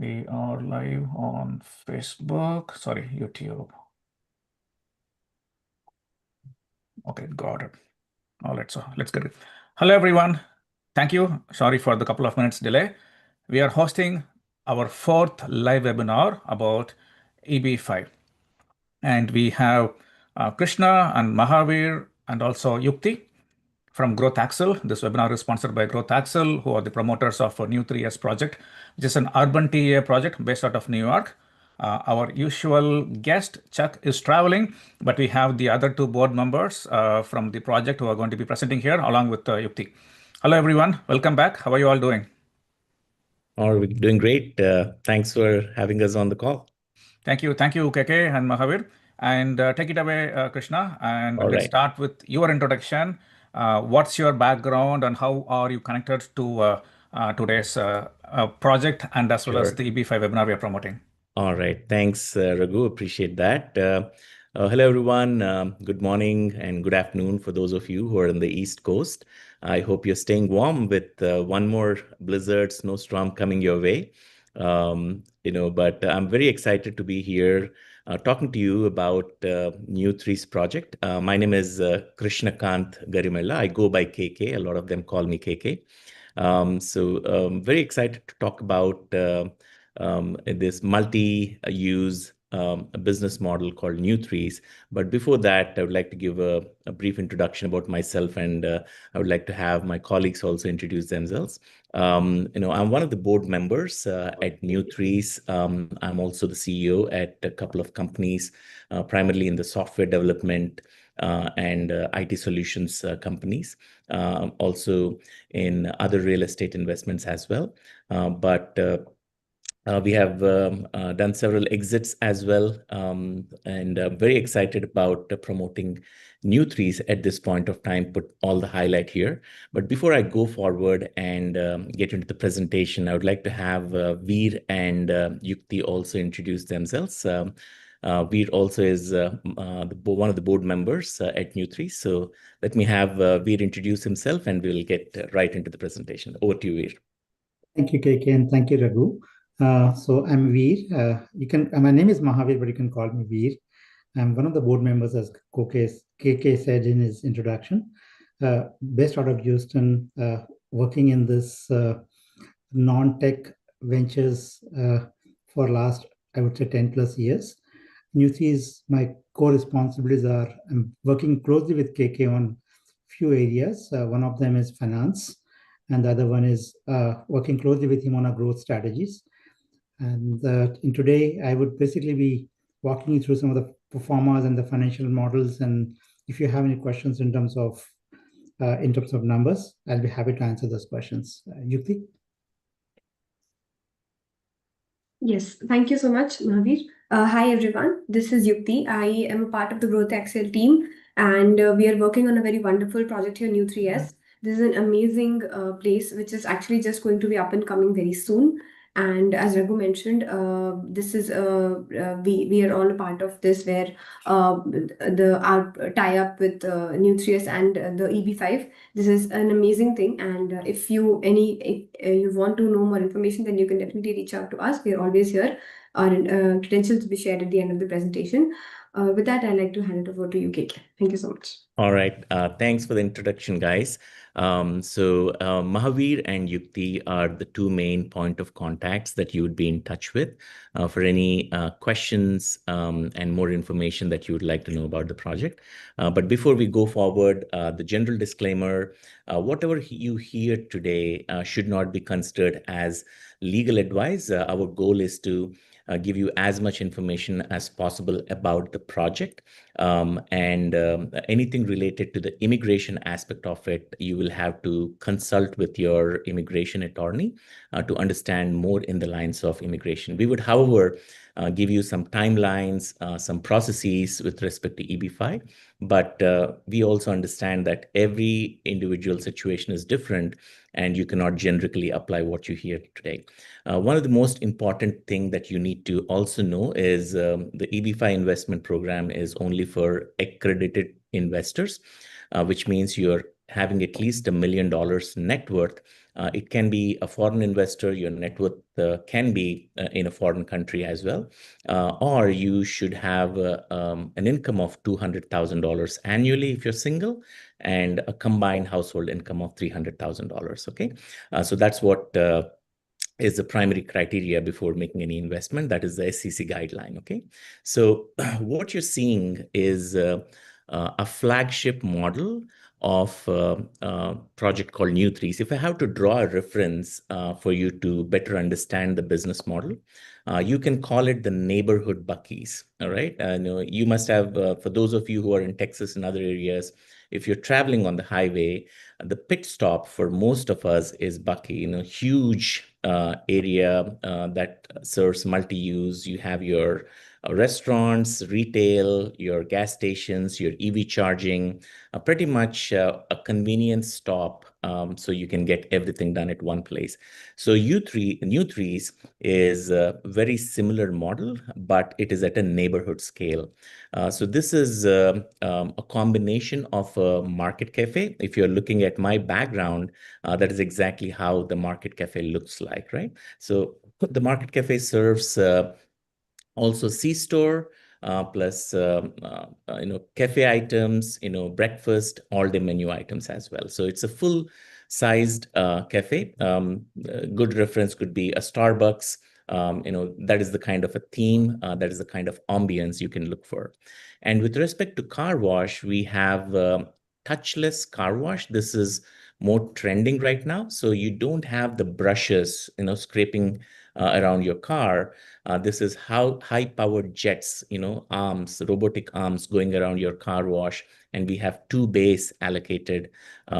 We are live on Facebook. Sorry, YouTube. Okay, got it. All right, so let's get it. Hello, everyone. Thank you. Sorry for the couple of minutes delay. We are hosting our fourth live webinar about EB5. And we have Krishna and Mahavir and also Yukti from Growth Axle. This webinar is sponsored by Growth Axle, who are the promoters of a new 3S project, which is an urban TEA project based out of New York. Our usual guest, Chuck, is traveling, but we have the other two board members from the project who are going to be presenting here along with Yukti. Hello, everyone. Welcome back. How are you all doing? We're doing great. Thanks for having us on the call. Thank you, KK and Mahavir. And take it away, Krishna. And All let's right. start with your introduction. What's your background and how are you connected to today's project and as well as Sure. the EB5 webinar we are promoting? All right. Thanks, Raghu. Appreciate that. Hello, everyone. Good morning and good afternoon for those of you who are on the East Coast. I hope you're staying warm with one more blizzard snowstorm coming your way. But I'm very excited to be here talking to you about New Threes project. My name is Krishnakant Garimella. I go by KK. A lot of them call me KK. Very excited to talk about this multi-use business model called New Threes. But before that, I would like to give a brief introduction about myself, and I would like to have my colleagues also introduce themselves. I'm one of the board members at New Threes. I'm also the CEO at a couple of companies, primarily in the software development and IT solutions companies, also in other real estate investments as well. We have done several exits as well, and very excited about promoting New Threes at this point of time, put all the highlight here. But before I go forward and get into the presentation, I would like to have Veer and Yukti also introduce themselves. Veer also is one of the board members at New Threes. So let me have Veer introduce himself and we'll get right into the presentation. Over to you, Veer. Thank you, KK, and thank you, Raghu. So I'm Veer. My name is Mahavir, but you can call me Veer. I'm one of the board members, as KK said in his introduction, based out of Houston, working in this non-tech ventures for last, I would say, 10 plus years. Newsies, my core responsibilities are I'm working closely with KK on few areas. One of them is finance, and the other one is working closely with him on our growth strategies. And in today, I would basically be walking you through some of the performers and the financial models. And if you have any questions in terms of numbers, I'll be happy to answer those questions. Yukti? Yes, thank you so much, Mahavir. Hi, everyone. This is Yukti. I am a part of the Growth Excel team, and we are working on a very wonderful project here, New 3S. This is an amazing place, which is actually just going to be up and coming very soon. And as Raghu mentioned, this is we are all a part of this, where our tie up with New 3S and the EB5. This is an amazing thing, and if you want to know more information, then you can definitely reach out to us. We are always here. Our credentials will be shared at the end of the presentation. With that, I'd like to hand it over to you, KK. Thank you so much. All right. Thanks for the introduction, guys. Mahavir and Yukti are the two main point of contacts that you would be in touch with for any questions and more information that you would like to know about the project. But before we go forward, the general disclaimer, whatever you hear today should not be considered as legal advice. Our goal is to give you as much information as possible about the project, and anything related to the immigration aspect of it, you will have to consult with your immigration attorney to understand more in the lines of immigration. We would, however, give you some timelines, some processes with respect to EB5, but we also understand that every individual situation is different and you cannot generically apply what you hear today. One of the most important thing that you need to also know is the EB5 investment program is only for accredited investors, which means you're having at least $1 million net worth It can be a foreign investor. Your net worth can be in a foreign country as well. Or you should have an income of $200,000 annually if you're single, and a combined household income of $300,000. Okay, so that's what is the primary criteria before making any investment. That is the SEC guideline. Okay, so what you're seeing is a flagship model of project called New Threes. If I have to draw a reference for you to better understand the business model, you can call it the neighborhood Buckies. All right, you must have, for those of you who are in Texas and other areas, if you're traveling on the highway, the pit stop for most of us is Bucky, huge area that serves multi-use. You have your restaurants, retail, your gas stations, your EV charging, pretty much a convenience stop, so you can get everything done at one place. So New Threes is a very similar model, but it is at a neighborhood scale. So this is a combination of a market cafe. If you're looking at my background, that is exactly how the market cafe looks like, right? So the market cafe serves also C-store, plus cafe items, breakfast, all-day menu items as well. So it's a full-sized cafe. Good reference could be a Starbucks. That is the kind of a theme, that is the kind of ambience you can look for. And with respect to car wash, we have touchless car wash. This is more trending right now. So you don't have the brushes, scraping around your car. This is how high-powered jets, arms, robotic arms going around your car wash. And we have 2 bays allocated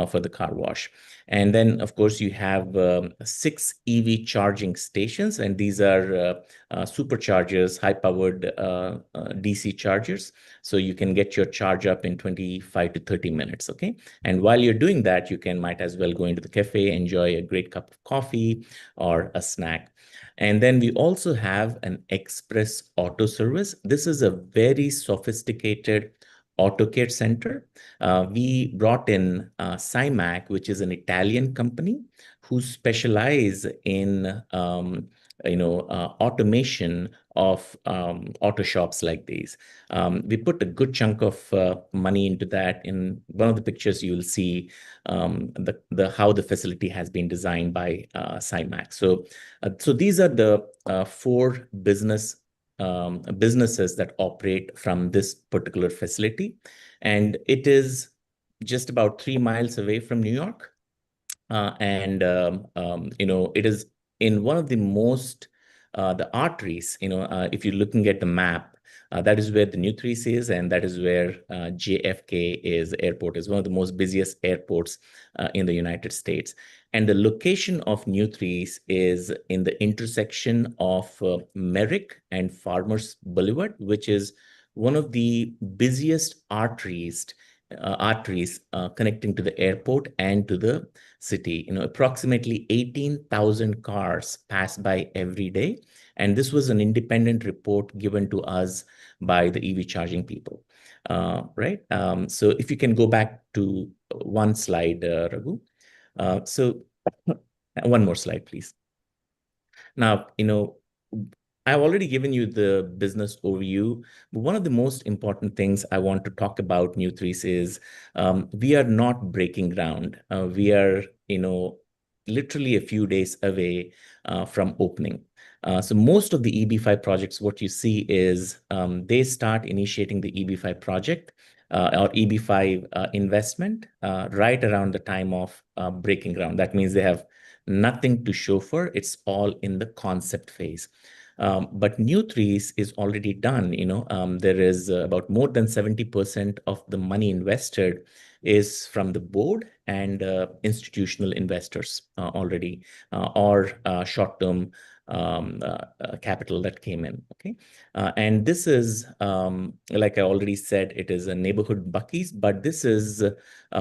for the car wash. And then, of course, you have 6 EV charging stations, and these are superchargers, high-powered DC chargers. So you can get your charge up in 25 to 30 minutes, okay? And while you're doing that, you might as well go into the cafe, enjoy a great cup of coffee or a snack. And then we also have an express auto service. This is a very sophisticated auto care center. We brought in Cymac, which is an Italian company who specialize in automation of auto shops like these. We put a good chunk of money into that. In one of the pictures, you will see how the facility has been designed by Cymac. So these are the 4 businesses that operate from this particular facility, and it is just about 3 miles away from New York. It is in one of the most the arteries. If you're looking at the map, that is where the New Threes is, and that is where JFK airport is one of the most busiest airports in the United States. And the location of New Threes is in the intersection of Merrick and Farmers Boulevard, which is one of the busiest arteries connecting to the airport and to the city. Approximately 18,000 cars pass by every day. And this was an independent report given to us by the EV charging people, right? So if you can go back to one slide, Raghu. So one more slide, please. Now, I've already given you the business overview, but one of the most important things I want to talk about New Threes is we are not breaking ground. We are, literally a few days away from opening. So most of the EB5 projects, what you see is they start initiating the EB5 project or EB5 investment right around the time of breaking ground. That means they have nothing to show for. It's all in the concept phase. But New Threes is already done. There is about more than 70% of the money invested is from the board and institutional investors already, or short-term capital that came in. Okay, and this is like I already said, it is a neighborhood Bucky's, but this is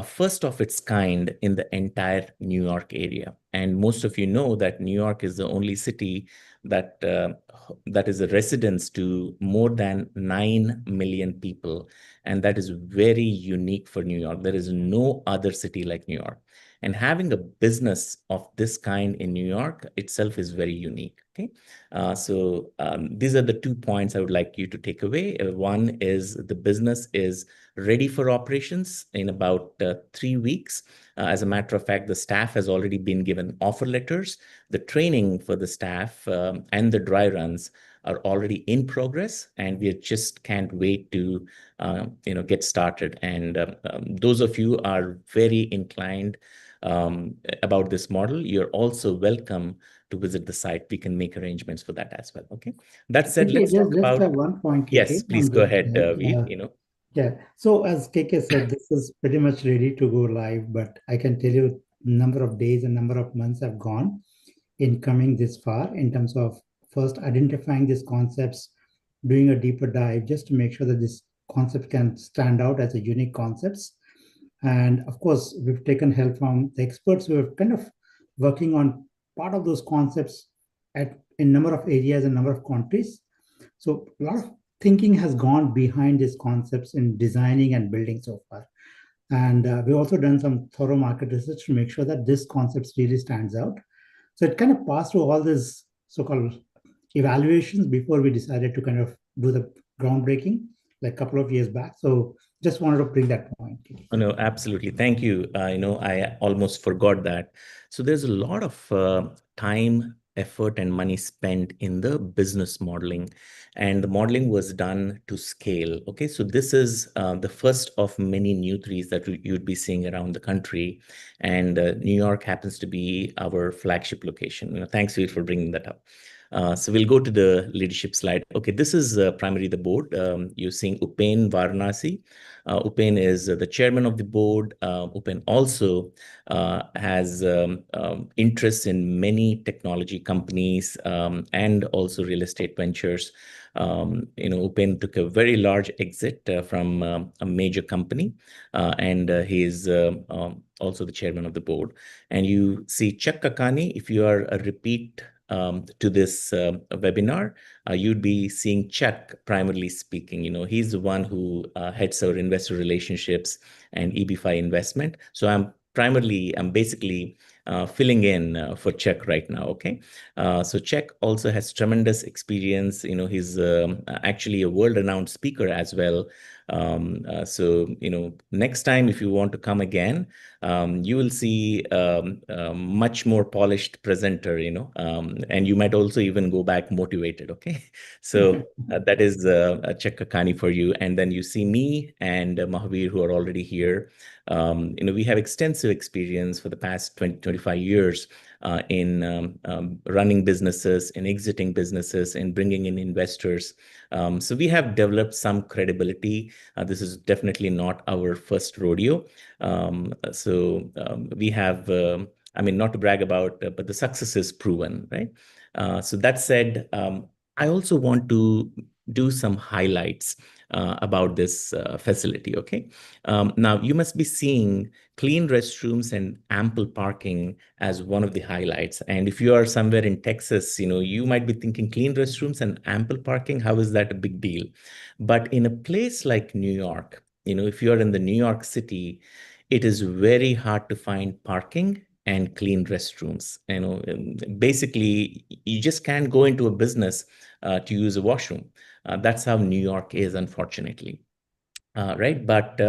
first of its kind in the entire New York area. And most of you know that New York is the only city that is a residence to more than 9 million people, and that is very unique for New York. There is no other city like New York. And having a business of this kind in New York itself is very unique. Okay. These are the 2 points I would like you to take away. One is the business is ready for operations in about 3 weeks. As a matter of fact, the staff has already been given offer letters. The training for the staff and the dry runs are already in progress, and we just can't wait to get started. And those of you are very inclined about this model, you're also welcome to visit the site. We can make arrangements for that as well. Okay. That said, KK, let's talk just about. have one point, KK. Yes, please go ahead, Veer. Yeah. So as KK said, this is pretty much ready to go live, but I can tell you number of days and number of months have gone in coming this far in terms of first identifying these concepts, doing a deeper dive just to make sure that this concept can stand out as a unique concepts. And of course, we've taken help from the experts who are kind of working on part of those concepts in number of areas and number of countries. So a lot of thinking has gone behind these concepts in designing and building so far. And we've also done some thorough market research to make sure that this concept really stands out. So it kind of passed through all these so-called evaluations before we decided to kind of do the groundbreaking like a couple of years back. So just wanted to bring that point. Oh, no, absolutely. Thank you. I almost forgot that. So there's a lot of time, effort, and money spent in the business modeling, and the modeling was done to scale. Okay, so this is the first of many new threes that you'd be seeing around the country, and New York happens to be our flagship location. Thanks, Veer, for bringing that up. So we'll go to the leadership slide. Okay, this is primarily the board. You're seeing Upen Varanasi. Upen is the chairman of the board. Upen also has interests in many technology companies and also real estate ventures. Upen took a very large exit from a major company, and he is also the chairman of the board. And you see Chuck Kakani, if you are a repeat to this webinar, you'd be seeing Chuck primarily speaking. He's the one who heads our investor relationships and EB5 investment. So I'm basically filling in for Chuck right now. Okay. So Chuck also has tremendous experience. He's actually a world-renowned speaker as well. Next time, if you want to come again, you will see a much more polished presenter, and you might also even go back motivated. Okay. So that is a Chuck Kakani for you. And then you see me and Mahavir, who are already here. We have extensive experience for the past 25 years in running businesses, in exiting businesses, in bringing in investors. So we have developed some credibility. This is definitely not our first rodeo. We have, not to brag about, but the success is proven, right? So that said, I also want to do some highlights about this facility, okay? Now, you must be seeing clean restrooms and ample parking as one of the highlights. And if you are somewhere in Texas, you might be thinking clean restrooms and ample parking, how is that a big deal? But in a place like New York, if you are in the New York City, it is very hard to find parking and clean restrooms. Basically, you just can't go into a business to use a washroom. That's how New York is, unfortunately. Right? But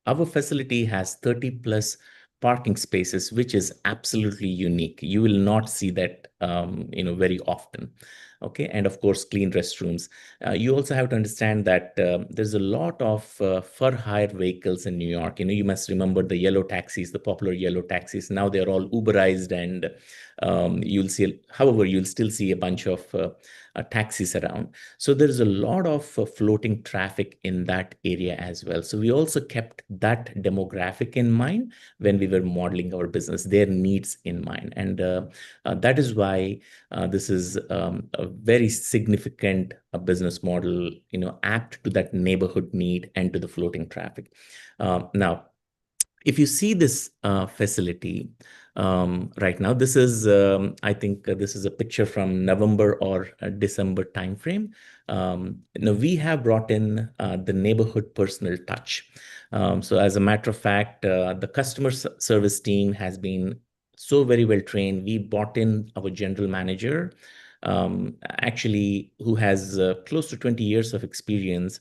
our facility has 30 plus parking spaces, which is absolutely unique. You will not see that, very often. Okay. And of course, clean restrooms. You also have to understand that there's a lot of for hire vehicles in New York. You must remember the yellow taxis, the popular yellow taxis. Now they're all Uberized, and you'll still see a bunch of taxis around. So there's a lot of floating traffic in that area as well. So we also kept that demographic in mind when we were modeling our business, their needs in mind. And that is why this is a very significant business model, apt to that neighborhood need and to the floating traffic. Now, if you see this facility right now, this is, I think this is a picture from November or December timeframe. We have brought in the neighborhood personal touch. So as a matter of fact, the customer service team has been so very well trained. We brought in our general manager, actually, who has close to 20 years of experience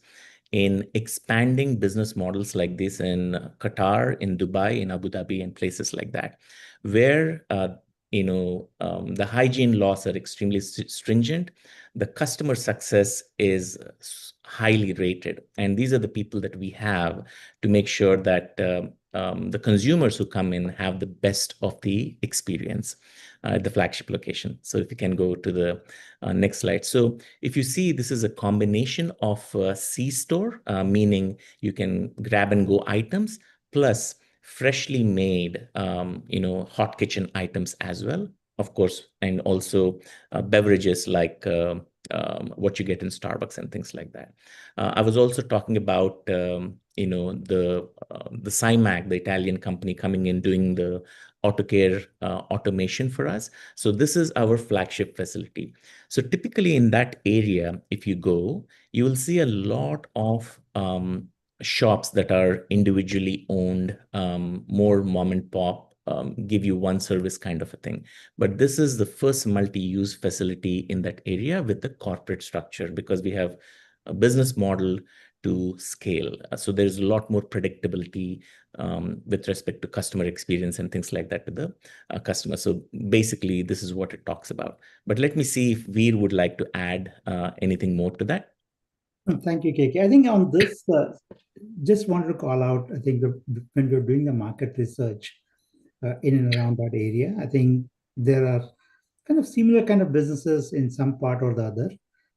in expanding business models like this in Qatar, in Dubai, in Abu Dhabi, and places like that, where the hygiene laws are extremely stringent. The customer success is highly rated, and these are the people that we have to make sure that the consumers who come in have the best of the experience at the flagship location. So if you can go to the next slide. So if you see, this is a combination of C-store, meaning you can grab and go items, plus freshly made, hot kitchen items as well, of course, and also beverages like what you get in Starbucks and things like that. I was also talking about, the CIMAC, the Italian company, coming in doing the AutoCare automation for us. So this is our flagship facility. So typically in that area, if you go, you will see a lot of shops that are individually owned, more mom and pop, give you one service kind of a thing. But this is the first multi-use facility in that area with the corporate structure, because we have a business model to scale. So there's a lot more predictability with respect to customer experience and things like that to the customer. So basically, this is what it talks about. But let me see if Veer would like to add anything more to that. Thank you, KK. I think on this, just wanted to call out, I think when we're doing the market research in and around that area, I think there are kind of similar kind of businesses in some part or the other,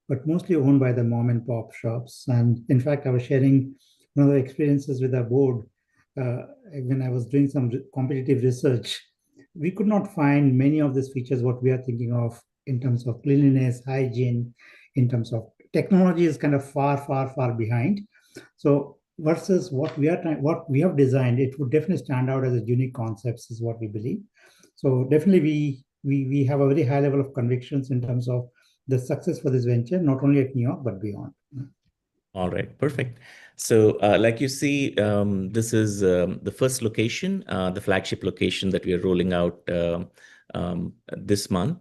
but mostly owned by the mom and pop shops. And in fact, I was sharing one of the experiences with our board when I was doing some competitive research. We could not find many of these features what we are thinking of in terms of cleanliness, hygiene, in terms of technology is kind of far behind. So versus what we have designed, it would definitely stand out as a unique concepts is what we believe. So definitely we have a very high level of convictions in terms of the success for this venture, not only at New York, but beyond. All right, perfect. So like you see, this is the first location, the flagship location that we are rolling out this month.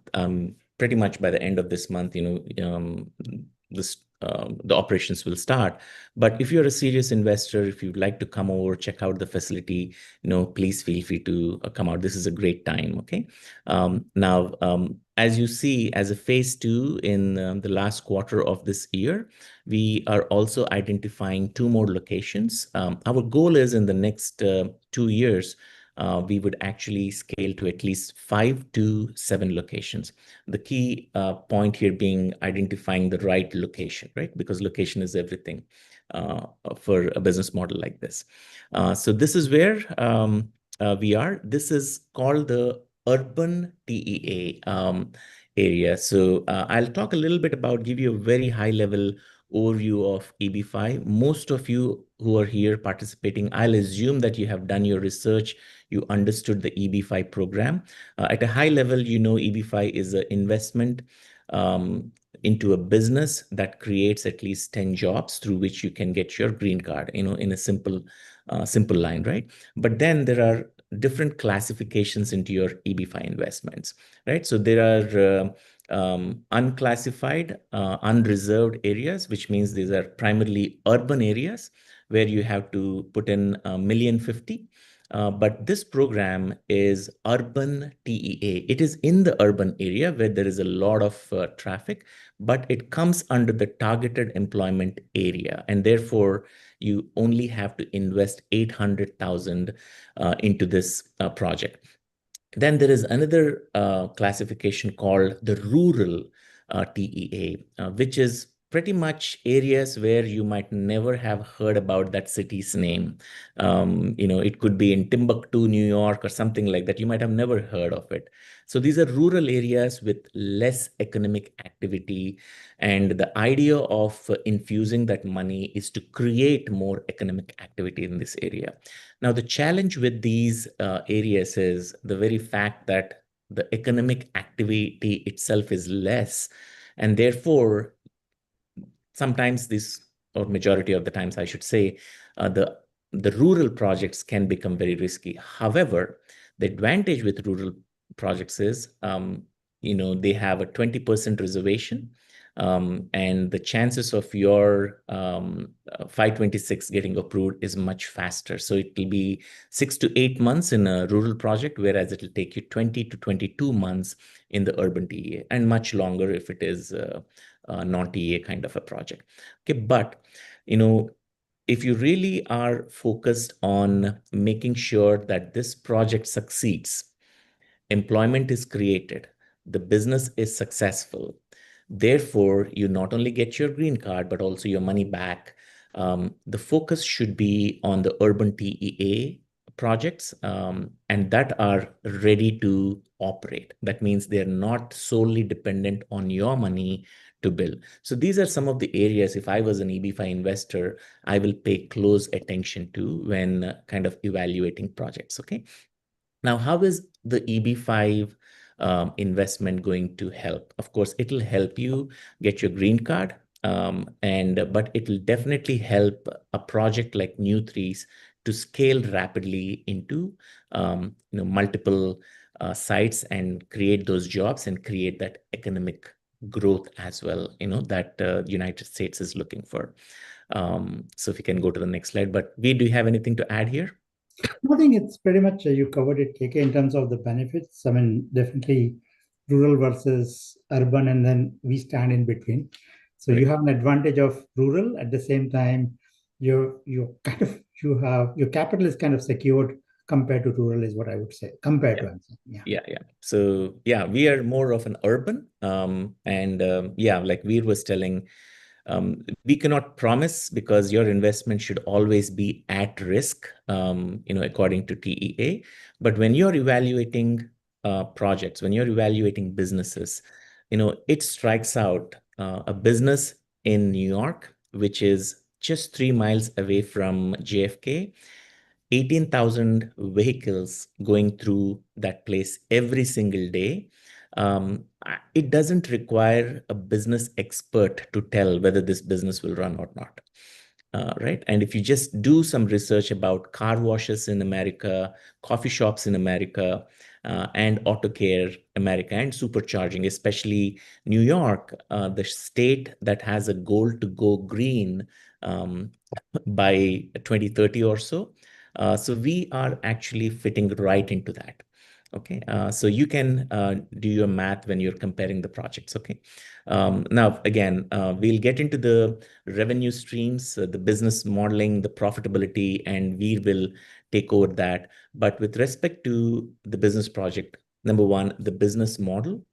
Pretty much by the end of this month, the operations will start. But if you're a serious investor, if you'd like to come over, check out the facility, please feel free to come out. This is a great time, okay? Now, as you see, as a phase 2 in the last quarter of this year, we are also identifying 2 more locations. Our goal is in the next 2 years, we would actually scale to at least 5 to 7 locations. The key point here being identifying the right location, right? Because location is everything for a business model like this. So this is where we are. This is called the urban TEA area. So I'll talk a little bit about, give you a very high level overview of EB5. Most of you who are here participating, I'll assume that you have done your research, you understood the EB5 program. At a high level, EB5 is an investment into a business that creates at least 10 jobs through which you can get your green card, in a simple line, right? But then there are different classifications into your EB5 investments, right? So there are unclassified, unreserved areas, which means these are primarily urban areas where you have to put in $1,050,000. But this program is urban TEA. It is in the urban area where there is a lot of traffic, but it comes under the targeted employment area. And therefore, you only have to invest $800,000 into this project. Then there is another classification called the rural TEA, which is pretty much areas where you might never have heard about that city's name. It could be in Timbuktu, New York, or something like that. You might have never heard of it. So these are rural areas with less economic activity. And the idea of infusing that money is to create more economic activity in this area. Now, the challenge with these areas is the very fact that the economic activity itself is less. And therefore, sometimes this, or majority of the times, I should say, the rural projects can become very risky. However, the advantage with rural projects is, they have a 20% reservation, and the chances of your 526 getting approved is much faster. So it will be 6 to 8 months in a rural project, whereas it will take you 20 to 22 months in the urban TEA, and much longer if it is non-TEA kind of a project. Okay, but if you really are focused on making sure that this project succeeds, employment is created, the business is successful, therefore you not only get your green card but also your money back. The focus should be on the urban TEA projects, and that are ready to operate. That means they're not solely dependent on your money to build. So these are some of the areas, if I was an EB5 investor, I will pay close attention to when kind of evaluating projects. Okay. Now, how is the EB5 investment going to help? Of course, it'll help you get your green card, but it'll definitely help a project like New3's to scale rapidly into multiple sites and create those jobs and create that economic growth as well, that the United States is looking for. So if you can go to the next slide. But do you have anything to add here? I think it's pretty much you covered it, KK, in terms of the benefits. I mean, definitely rural versus urban, and then we stand in between. So Right. you have an advantage of rural. At the same time, you have your capital is kind of secured compared to rural, is what I would say. Compared to, I'm saying, Yeah. So we are more of an urban, like Veer was telling, we cannot promise, because your investment should always be at risk, according to TEA. But when you're evaluating projects, when you're evaluating businesses, it strikes out a business in New York, which is just 3 miles away from JFK. 18,000 vehicles going through that place every single day. It doesn't require a business expert to tell whether this business will run or not. Right. And if you just do some research about car washes in America, coffee shops in America, and auto care America, and supercharging, especially New York, the state that has a goal to go green by 2030 or so. So we are actually fitting right into that. Okay, so you can do your math when you're comparing the projects. Okay, now again, we'll get into the revenue streams, the business modeling, the profitability, and we will take over that. But with respect to the business project, number one, the business model.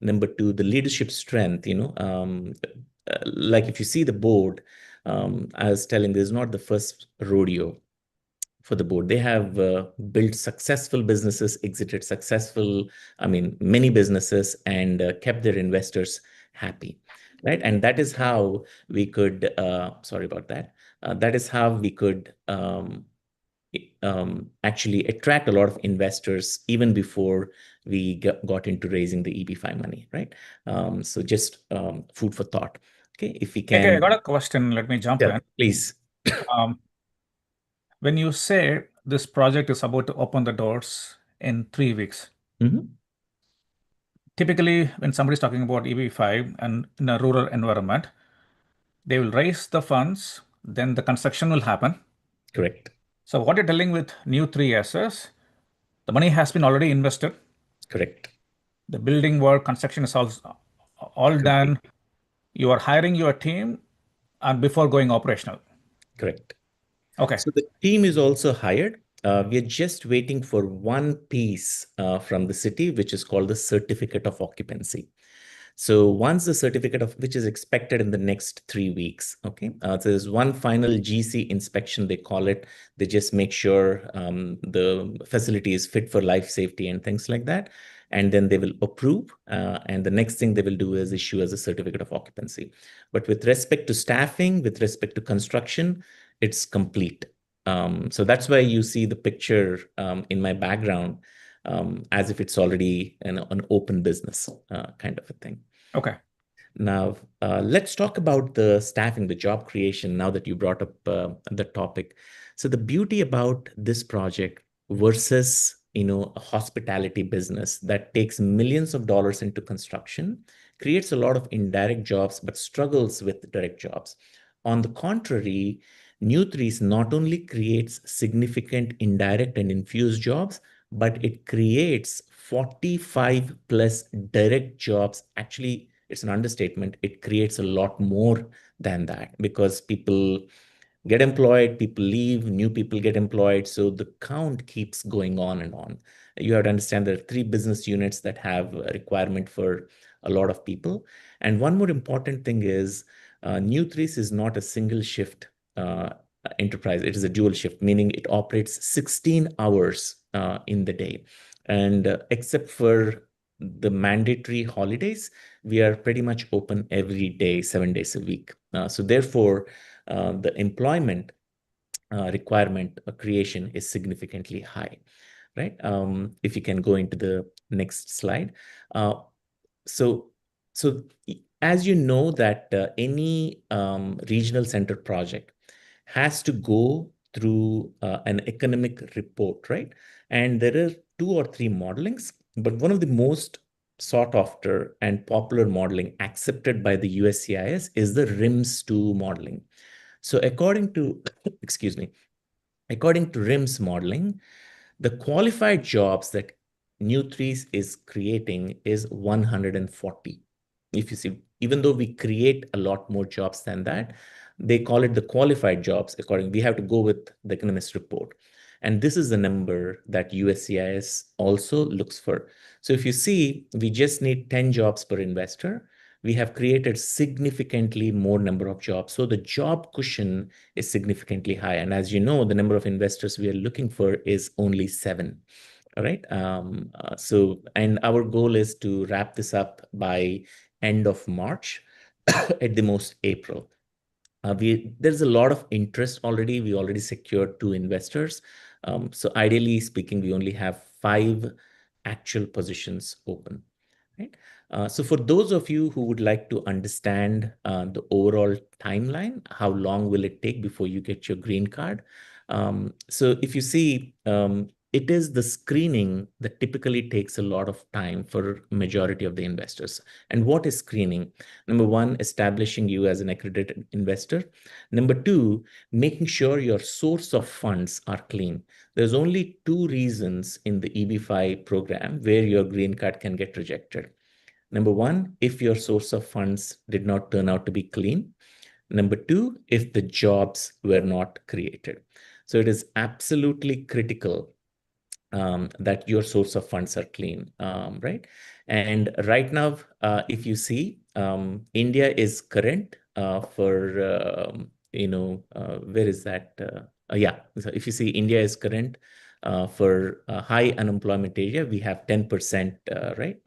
Number two, the leadership strength. Like if you see the board, I was telling, this is not the first rodeo for the board. They have built successful businesses, exited many businesses, and kept their investors happy, right? And that is how we could, sorry about that. That is how we could actually attract a lot of investors even before we got into raising the EB5 money, right? So just food for thought. Okay, if we can. Okay, I got a question. Let me jump in. Please. When you say this project is about to open the doors in 3 weeks, typically when somebody's talking about EB5 and in a rural environment, they will raise the funds, then the construction will happen. Correct. So what you're telling with new 3S is the money has been already invested. Correct. The building work, construction is all done. You are hiring your team and before going operational. Correct. Okay. So the team is also hired. We are just waiting for one piece from the city, which is called the certificate of occupancy. So once the certificate of which is expected in the next 3 weeks, okay. So there's one final GC inspection, they call it. They just make sure the facility is fit for life safety and things like that. And then they will approve. And the next thing they will do is issue as a certificate of occupancy. But with respect to staffing, with respect to construction, it's complete. So that's why you see the picture in my background as if it's already an open business kind of a thing. Okay. Now, let's talk about the staffing, the job creation, now that you brought up the topic. So the beauty about this project versus, a hospitality business that takes millions of dollars into construction, creates a lot of indirect jobs, but struggles with direct jobs. On the contrary, New3s not only creates significant indirect and infused jobs, but it creates 45 plus direct jobs. Actually, it's an understatement. It creates a lot more than that because people get employed, people leave, new people get employed. So the count keeps going on and on. You have to understand there are 3 business units that have a requirement for a lot of people. And one more important thing is New3s is not a single shift enterprise. It is a dual shift, meaning it operates 16 hours in the day. And except for the mandatory holidays, we are pretty much open every day, 7 days a week. So therefore, the employment requirement creation is significantly high, right? If you can go into the next slide. So as you know that any regional center project has to go through an economic report, right? And there are 2 or 3 modelings, but one of the most sought after and popular modeling accepted by the USCIS is the RIMS-2 modeling. So according to, excuse me, according to RIMS modeling, the qualified jobs that New3s is creating is 140. If you see, even though we create a lot more jobs than that, they call it the qualified jobs. We have to go with the economist report. And this is the number that USCIS also looks for. So if you see, we just need 10 jobs per investor. We have created significantly more number of jobs. So the job cushion is significantly high. And as you know, the number of investors we are looking for is only 7. All right. And our goal is to wrap this up by end of March, at the most April. There's a lot of interest already. We already secured 2 investors. So ideally speaking, we only have 5 actual positions open. Right? So for those of you who would like to understand the overall timeline, how long will it take before you get your green card? So if you see, it is the screening that typically takes a lot of time for majority of the investors. And what is screening? Number 1, establishing you as an accredited investor. Number 2, making sure your source of funds are clean. There's only 2 reasons in the EB-5 program where your green card can get rejected. Number 1, if your source of funds did not turn out to be clean. Number 2, if the jobs were not created. So it is absolutely critical that your source of funds are clean, right? And right now, if you see, India is current for, where is that? Yeah, so if you see, India is current for high unemployment area, we have 10%, right?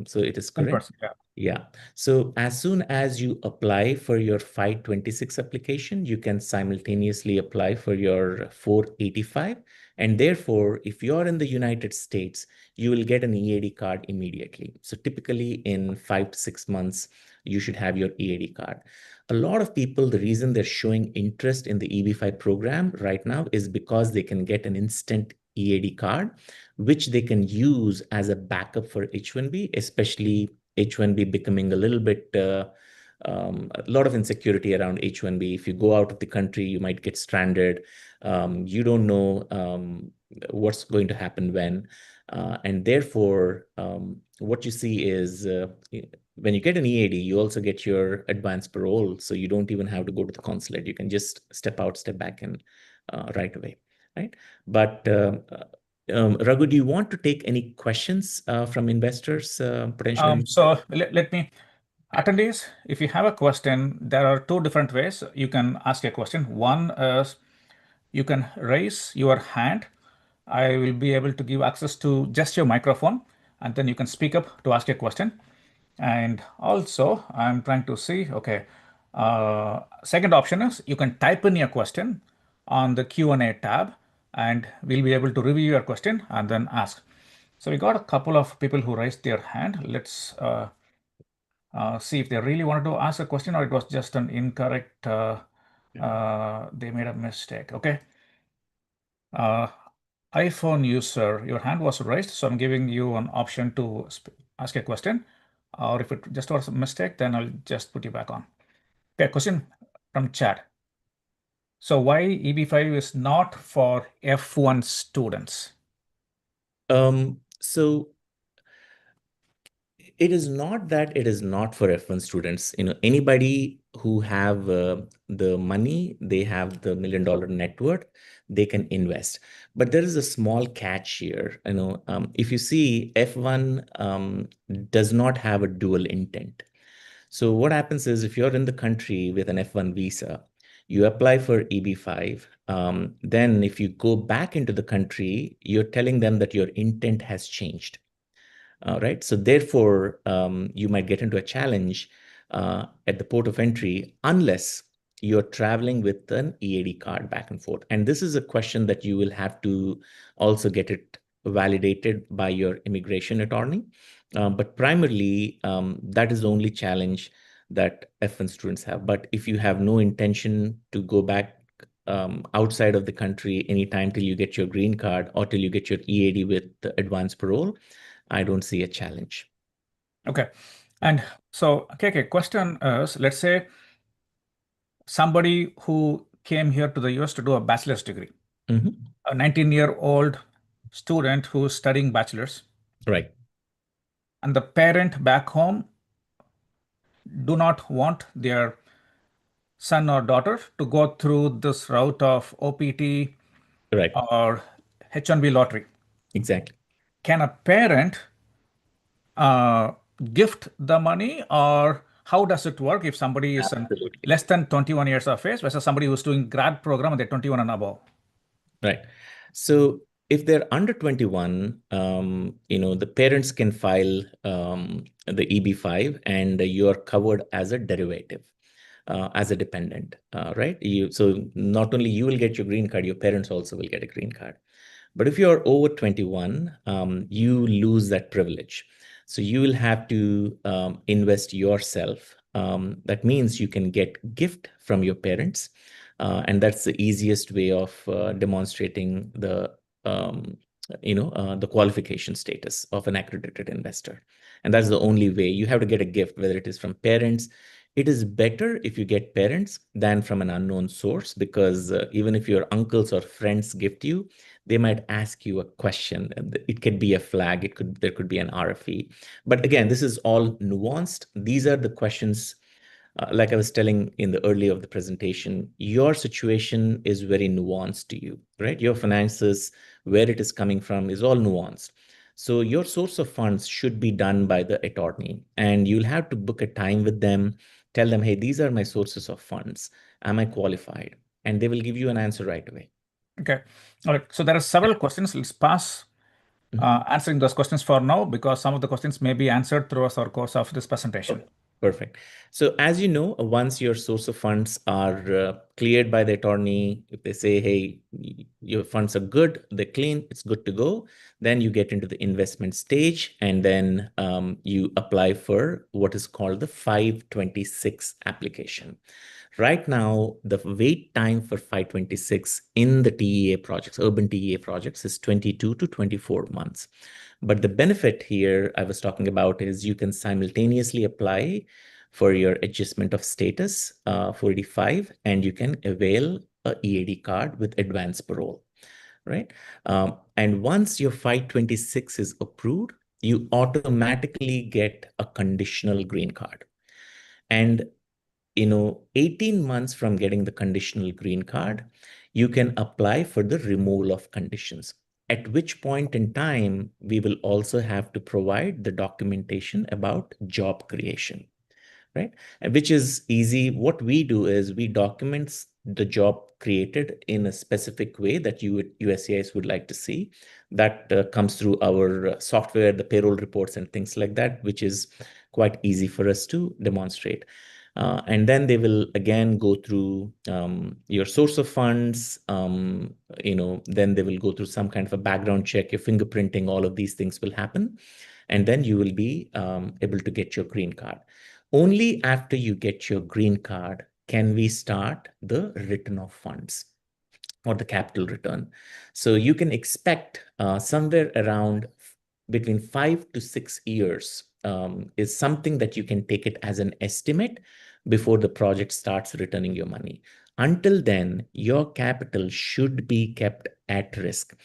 So it is current. 10%, yeah. Yeah. So as soon as you apply for your 526 application, you can simultaneously apply for your 485. And therefore, if you're in the United States, you will get an EAD card immediately. So typically in 5 to 6 months, you should have your EAD card. A lot of people, the reason they're showing interest in the EB-5 program right now is because they can get an instant EAD card, which they can use as a backup for H-1B, especially H-1B becoming a little bit, a lot of insecurity around H-1B. If you go out of the country, you might get stranded. You don't know what's going to happen when. And therefore, what you see is when you get an EAD, you also get your advance parole. So you don't even have to go to the consulate. You can just step out, step back, and right away, right? But Raghu, do you want to take any questions from investors, potential investors? So let me Attendees, if you have a question, there are two different ways you can ask a question. One is you can raise your hand. I will be able to give access to just your microphone, and then you can speak up to ask a question. And also, I'm trying to see, okay, second option is you can type in your question on the Q&A tab, and we'll be able to review your question and then ask. So we got a couple of people who raised their hand. Let's see if they really wanted to ask a question or it was just an incorrect, they made a mistake. Okay. iPhone user, your hand was raised, so I'm giving you an option to ask a question. Or if it just was a mistake, then I'll just put you back on. Okay, question from chat. So why EB5 is not for F1 students? So it is not that it is not for F1 students. Anybody who have the money, they have the $1 million net worth, they can invest. But there is a small catch here. If you see, F1 does not have a dual intent. So what happens is if you're in the country with an F1 visa, you apply for EB5. Then if you go back into the country, you're telling them that your intent has changed. Right. So therefore, you might get into a challenge at the port of entry unless you're traveling with an EAD card back and forth. And this is a question that you will have to also get it validated by your immigration attorney. But primarily, that is the only challenge that F1 students have. But if you have no intention to go back outside of the country anytime till you get your green card or till you get your EAD with the advanced parole, I don't see a challenge. Okay. And so, okay, question is, let's say somebody who came here to the US to do a bachelor's degree, a 19-year-old student who's studying bachelor's. Right. And the parent back home do not want their son or daughter to go through this route of OPT Right. or H-1B lottery. Exactly. Can a parent gift the money, or how does it work if somebody is less than 21 years of age versus somebody who's doing grad program and they're 21 and above? Right. So if they're under 21, the parents can file the EB5 and you're covered as a derivative, as a dependent, right? So not only you will get your green card, your parents also will get a green card. But if you're over 21, you lose that privilege. So you will have to invest yourself. That means you can get gift from your parents. And that's the easiest way of demonstrating the qualification status of an accredited investor. And that's the only way. You have to get a gift, whether it is from parents. It is better if you get parents than from an unknown source, because even if your uncles or friends gift you, they might ask you a question. It could be a flag. There could be an RFE. But again, this is all nuanced. These are the questions. Like I was telling in the earlier of the presentation, your situation is very nuanced to you, right? Your finances, where it is coming from, is all nuanced. So your source of funds should be done by the attorney, and you'll have to book a time with them, tell them, hey, these are my sources of funds. Am I qualified? And they will give you an answer right away. Okay. All right. So there are several questions. Let's pass answering those questions for now, because some of the questions may be answered throughout our course of this presentation. Okay. Perfect. So as you know, once your source of funds are cleared by the attorney, if they say, hey, your funds are good, they're clean, it's good to go, then you get into the investment stage, and then you apply for what is called the 526 application. Right now, the wait time for 526 in the TEA projects, urban TEA projects, is 22 to 24 months. But the benefit here I was talking about is you can simultaneously apply for your adjustment of status, 485, and you can avail a EAD card with advanced parole, right? And once your 526 is approved, you automatically get a conditional green card. And 18 months from getting the conditional green card, you can apply for the removal of conditions, at which point in time, we will also have to provide the documentation about job creation, right? And which is easy. What we do is we document the job created in a specific way that USCIS would like to see. That comes through our software, the payroll reports and things like that, which is quite easy for us to demonstrate. And then they will again go through your source of funds. Then they will go through some kind of a background check, your fingerprinting, all of these things will happen. And then you will be able to get your green card. Only after you get your green card can we start the return of funds or the capital return. So you can expect somewhere around between 5 to 6 years is something that you can take it as an estimate before the project starts returning your money. Until then, your capital should be kept at risk.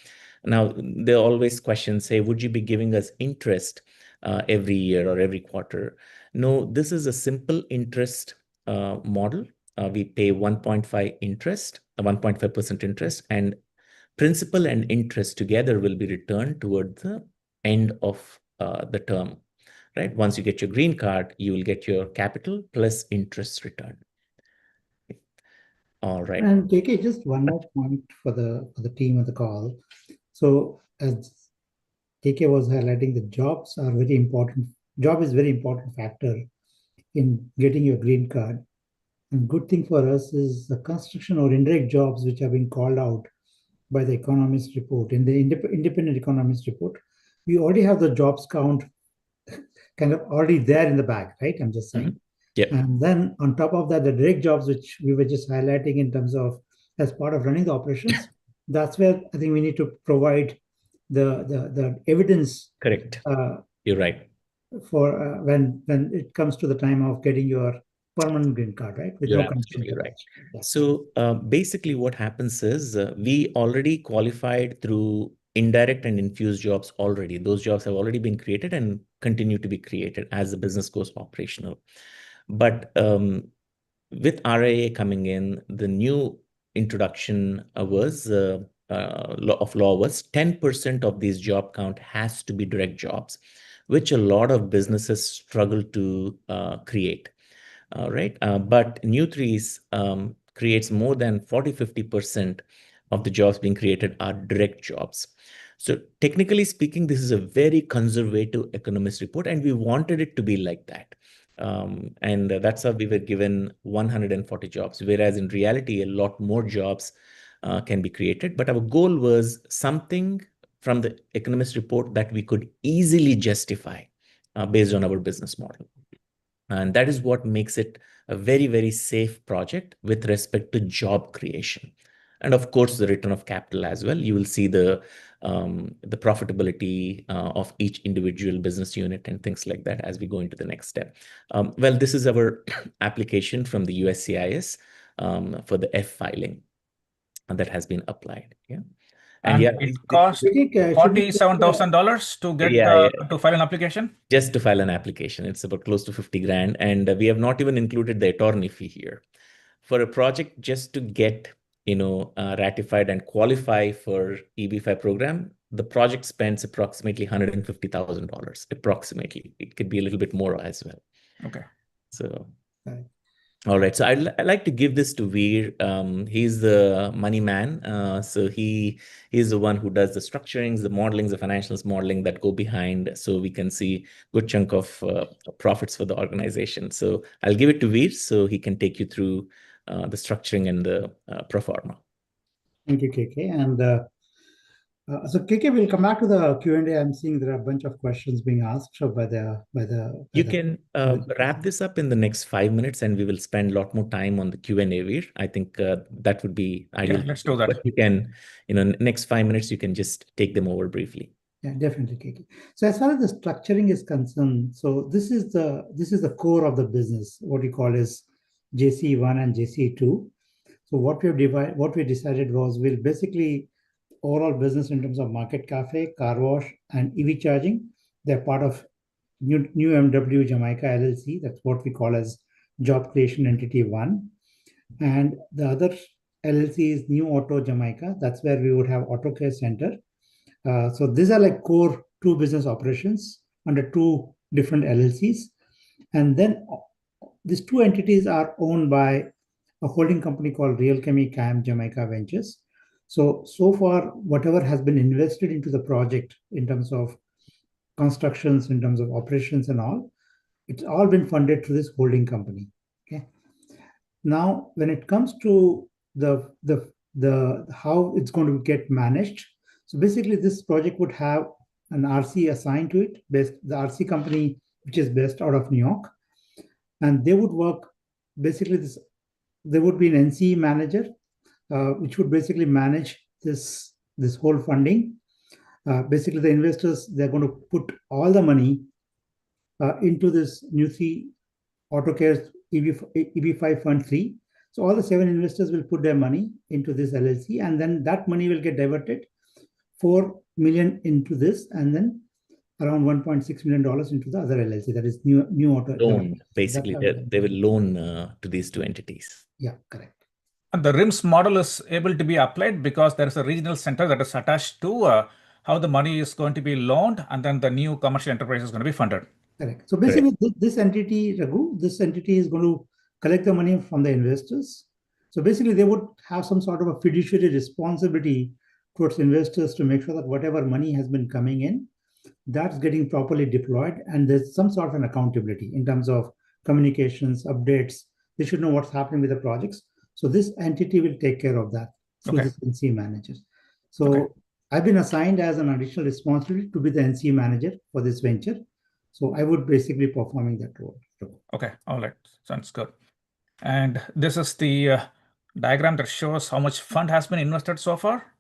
Now, there are always questions, say, would you be giving us interest every year or every quarter? No, this is a simple interest model. We pay 1.5% interest, and principal and interest together will be returned toward the end of the term, right? Once you get your green card, you will get your capital plus interest return. All right. And KK, just one more point for the team on the call. So as KK was highlighting, the jobs are very important. Job is very important factor in getting your green card. And good thing for us is the construction or indirect jobs which have been called out by the economist report. In the independent economist report, we already have the jobs count kind of already there in the bag, right? I'm just saying. Mm-hmm. Yeah. And then on top of that, the direct jobs, which we were just highlighting in terms of as part of running the operations, that's where I think we need to provide the evidence. Correct. You're right. For when it comes to the time of getting your permanent green card, right? With You're no condition. absolutely right. Yeah. So basically what happens is we already qualified through indirect and infused jobs already. Those jobs have already been created and continue to be created as the business goes operational. But with RIA coming in, the new introduction was of law was 10% of these job count has to be direct jobs, which a lot of businesses struggle to create. Right. But New3s creates more than 40-50% of the jobs being created are direct jobs. So technically speaking, this is a very conservative economist report, and we wanted it to be like that. And that's how we were given 140 jobs, whereas in reality, a lot more jobs can be created. But our goal was something from the economist report that we could easily justify based on our business model. And that is what makes it a very, very safe project with respect to job creation. And of course, the return of capital as well. You will see the profitability of each individual business unit and things like that as we go into the next step. Well, this is our application from the USCIS for the F filing that has been applied. Yeah. And yeah, it costs $47,000 to get to file an application? Just to file an application. It's about close to 50 grand. And we have not even included the attorney fee here. For a project just to get, ratified and qualify for EB-5 program, the project spends approximately $150,000, approximately. It could be a little bit more as well. Okay. So... All right. So I'd like to give this to Veer. He's the money man. So he's the one who does the structurings, the modelings, the financials modeling that go behind, so we can see good chunk of profits for the organization. So I'll give it to Veer so he can take you through the structuring and the pro forma. Thank you, KK. And so KK, we'll come back to the Q&A. I'm seeing there are a bunch of questions being asked by the. You can wrap this up in the next 5 minutes, and we will spend a lot more time on the Q&A, Veer. I think that would be ideal. Yeah, let's do that. But you can, next 5 minutes, you can just take them over briefly. Yeah, definitely, KK. So as far as the structuring is concerned, so this is the core of the business. What we call is JC1 and JC2. So what we decided was we'll basically overall business in terms of market cafe, car wash, and EV charging. They're part of New MW Jamaica LLC. That's what we call as Job Creation Entity 1. And the other LLC is New Auto Jamaica. That's where we would have Auto Care Center. So these are like core two business operations under two different LLCs. And then these two entities are owned by a holding company called Real Chemi Cam Jamaica Ventures. So far, whatever has been invested into the project in terms of constructions, in terms of operations and all, it's all been funded through this holding company. Okay. Now, when it comes to the how it's going to get managed, so basically this project would have an RC assigned to it, the RC company which is based out of New York, and they would work basically this. There would be an NCE manager, which would basically manage this whole funding. Basically, the investors, they're going to put all the money into this New3 AutoCare EB5 Fund 3. So all the 7 investors will put their money into this LLC, and then that money will get diverted, 4 million into this, and then around $1.6 million into the other LLC, that is new auto. Loan, basically, they will loan to these two entities. Yeah, correct. And the RIMS model is able to be applied because there is a regional center that is attached to how the money is going to be loaned, and then the new commercial enterprise is going to be funded. Correct. So basically, this entity, Raghu, this entity is going to collect the money from the investors. So basically, they would have some sort of a fiduciary responsibility towards investors to make sure that whatever money has been coming in, that's getting properly deployed, and there's some sort of an accountability in terms of communications, updates. They should know what's happening with the projects. So this entity will take care of that through this NCE managers. So I've been assigned as an additional responsibility to be the NCE manager for this venture. So I would basically be performing that role. Okay, all right, sounds good. And this is the diagram that shows how much fund has been invested so far?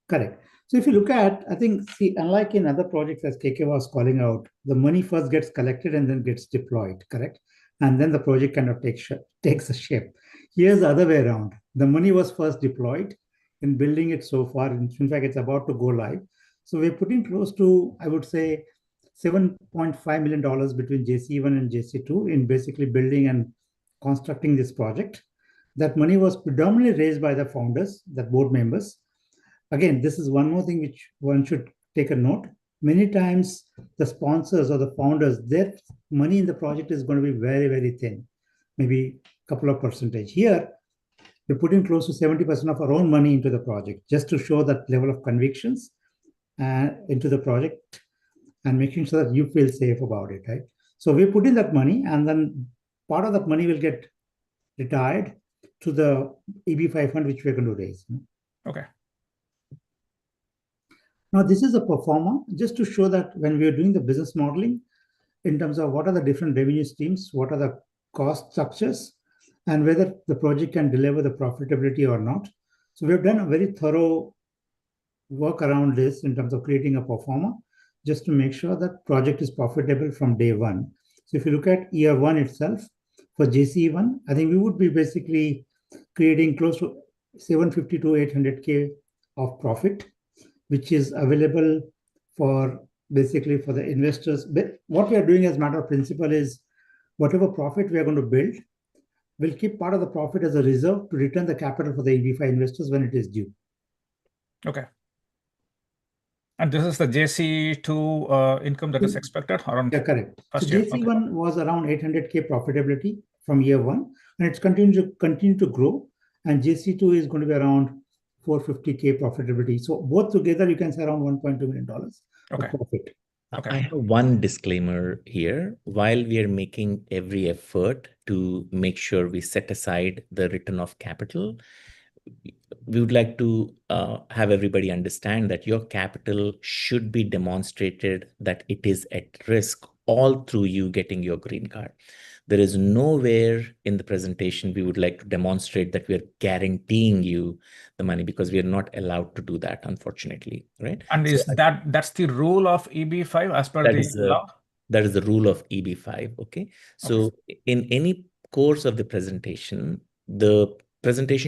Correct. So if you look at, I think, see, unlike in other projects, as KK was calling out, the money first gets collected and then gets deployed, correct? And then the project kind of takes a shape. Here's the other way around. The money was first deployed in building it so far. In fact, it's about to go live. So we're putting close to, I would say, $7.5 million between JC1 and JC2 in basically building and constructing this project. That money was predominantly raised by the founders, the board members. Again, this is one more thing which one should take a note. Many times the sponsors or the founders, their money in the project is going to be very, very thin, maybe a couple of percentage. Here, we're putting close to 70% of our own money into the project just to show that level of convictions into the project and making sure that you feel safe about it, right? So we put in that money, and then part of that money will get retired to the EB5 fund, which we're going to raise. Okay. Now, this is a pro forma, just to show that when we are doing the business modeling, in terms of what are the different revenue streams, what are the cost structures, and whether the project can deliver the profitability or not. So we have done a very thorough work around this in terms of creating a pro forma, just to make sure that project is profitable from day one. So if you look at year one itself, for JC1, I think we would be basically creating close to 750 to 800K of profit, which is available for basically for the investors. But what we are doing as a matter of principle is whatever profit we are going to build, we'll keep part of the profit as a reserve to return the capital for the EB5 investors when it is due. Okay. And this is the JC2 income that is expected around. Yeah, correct. So year. JC1 was around 800K profitability from year one, and it's continue to grow. And JC2 is going to be around 450K profitability. So both together, you can say around $1.2 million of profit. I have one disclaimer here. While we are making every effort to make sure we set aside the return of capital, we would like to have everybody understand that your capital should be demonstrated that it is at risk all through you getting your green card. There is nowhere in the presentation we would like to demonstrate that we are guaranteeing you the money, because we are not allowed to do that, unfortunately, right? And is that's the rule of EB5 as per the law? That is the rule of EB5, okay? So in any course of the presentation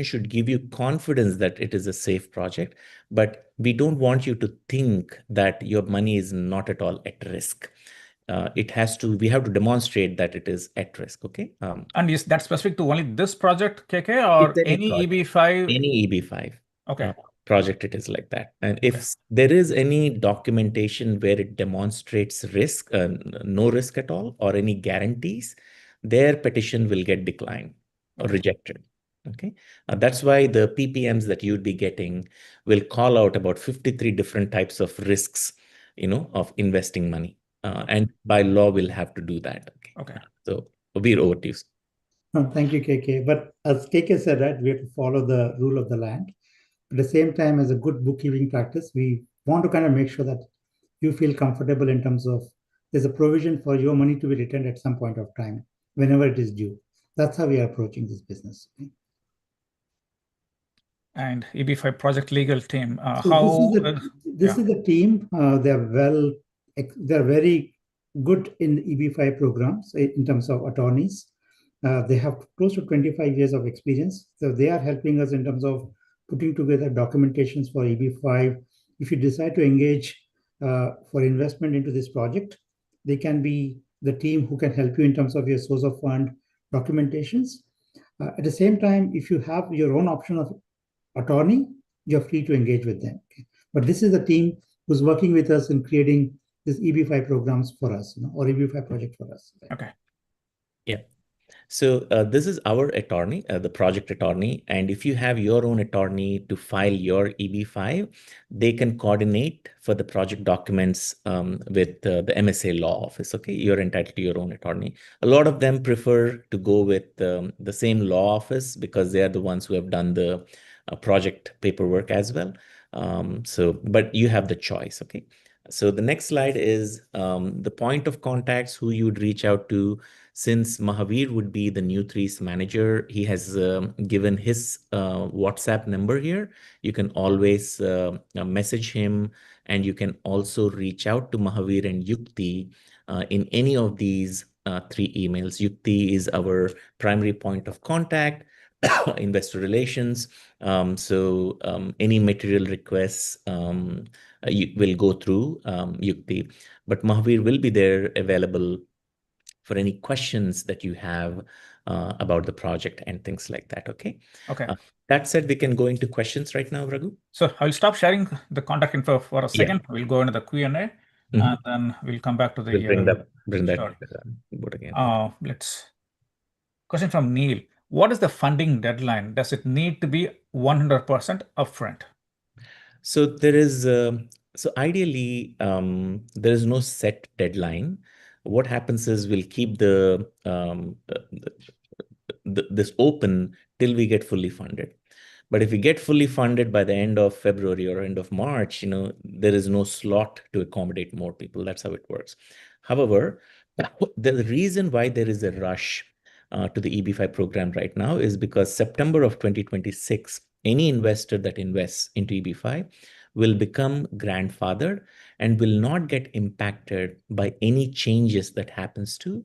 should give you confidence that it is a safe project, but we don't want you to think that your money is not at all at risk. We have to demonstrate that it is at risk, okay? And is that specific to only this project, KK, or any EB5? Any EB5 project, it is like that. And if there is any documentation where it demonstrates risk, no risk at all, or any guarantees, their petition will get declined or rejected. Okay, that's why the PPMs that you'd be getting will call out about 53 different types of risks, of investing money. And by law, we'll have to do that. Okay. So we're over to you. Thank you, KK. But as KK said, right, we have to follow the rule of the land. At the same time, as a good bookkeeping practice, we want to kind of make sure that you feel comfortable in terms of there's a provision for your money to be returned at some point of time, whenever it is due. That's how we are approaching this business. Okay? And EB5 project legal team, So this is the team. They're very good in EB5 programs in terms of attorneys. They have close to 25 years of experience. So they are helping us in terms of putting together documentations for EB5. If you decide to engage for investment into this project, they can be the team who can help you in terms of your source of fund documentations. At the same time, if you have your own option of attorney, you're free to engage with them. Okay? But this is the team who's working with us in creating this EB5 programs for us, or EB5 project for us. Right? Okay. Yeah. So this is our attorney, the project attorney. And if you have your own attorney to file your EB5, they can coordinate for the project documents with the MSA law office. Okay, you're entitled to your own attorney. A lot of them prefer to go with the same law office because they are the ones who have done the project paperwork as well. But you have the choice. Okay. So the next slide is the point of contacts who you would reach out to. Since Mahavir would be the New3's manager, he has given his WhatsApp number here. You can always message him, and you can also reach out to Mahavir and Yukti in any of these 3 emails. Yukti is our primary point of contact, investor relations. So any material requests will go through Yukti, but Mahavir will be there available for any questions that you have about the project and things like that. Okay. Okay. That said, we can go into questions right now, Raghu. So I'll stop sharing the contact info for a second. We'll go into the Q&A, and then we'll come back to the bring that sure. board again. Question from Neil. What is the funding deadline? Does it need to be 100% upfront? So there is so ideally there is no set deadline. What happens is we'll keep this open till we get fully funded. But if we get fully funded by the end of February or end of March, there is no slot to accommodate more people. That's how it works. However, the reason why there is a rush to the EB5 program right now is because September of 2026, any investor that invests into EB5 will become grandfathered and will not get impacted by any changes that happens to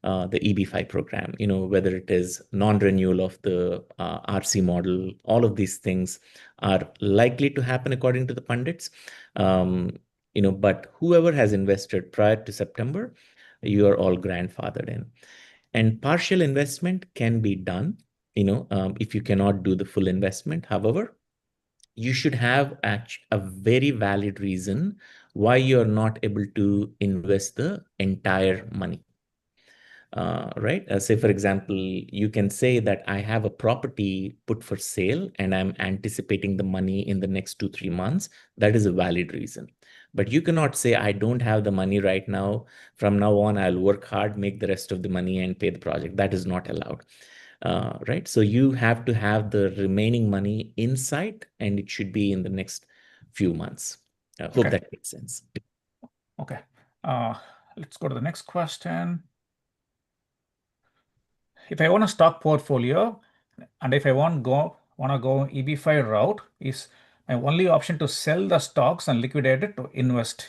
the EB5 program, whether it is non-renewal of the RC model. All of these things are likely to happen according to the pundits. But whoever has invested prior to September, you are all grandfathered in. And partial investment can be done, if you cannot do the full investment. However, you should have a very valid reason why you're not able to invest the entire money. Right? Say, for example, you can say that I have a property put for sale and I'm anticipating the money in the next 2-3 months. That is a valid reason. But you cannot say, I don't have the money right now. From now on, I'll work hard, make the rest of the money and pay the project. That is not allowed. Right? So you have to have the remaining money in sight, and it should be in the next few months. Hope that makes sense. Okay. Let's go to the next question. If I own a stock portfolio, and if I want to go EB5 route, is my only option to sell the stocks and liquidate it to invest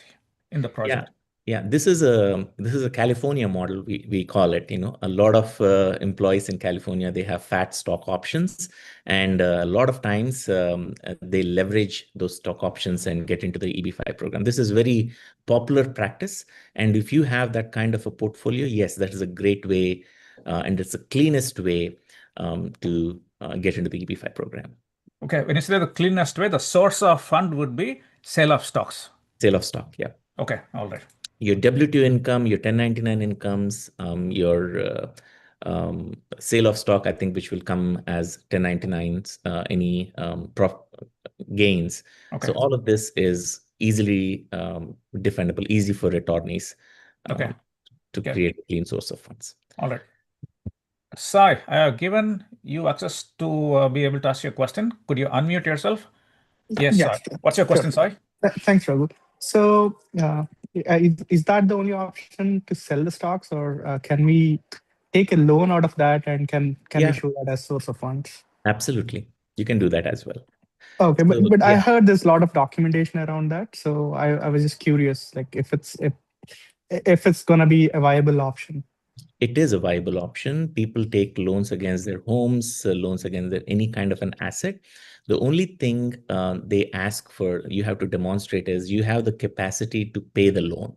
in the project? Yeah, this is a California model, we call it. A lot of employees in California, they have fat stock options, and a lot of times they leverage those stock options and get into the EB5 program. This is very popular practice, and if you have that kind of a portfolio, yes, that is a great way, and it's the cleanest way to get into the EB5 program. Okay, when you say the cleanest way, the source of fund would be sale of stocks. Sale of stock, yeah. Okay, all right. Your W2 income, your 1099 incomes, your Sale of stock, I think, which will come as 1099s, any gains. Okay. So all of this is easily defendable, easy for attorneys Okay. to Okay. create a clean source of funds. All right. Sai, I have given you access to be able to ask your question. Could you unmute yourself? Yes, Sai. Yes, What's your question, sure. Sai? Thanks, Raghu. So, is that the only option to sell the stocks, or can we take a loan out of that, and can Yeah. we show that as source of funds? Absolutely. You can do that as well. Okay, So, but I yeah. heard there's a lot of documentation around that, so I was just curious, like if it's gonna be a viable option. It is a viable option. People take loans against their homes, loans against their any kind of an asset. The only thing they ask for, you have to demonstrate, is you have the capacity to pay the loan.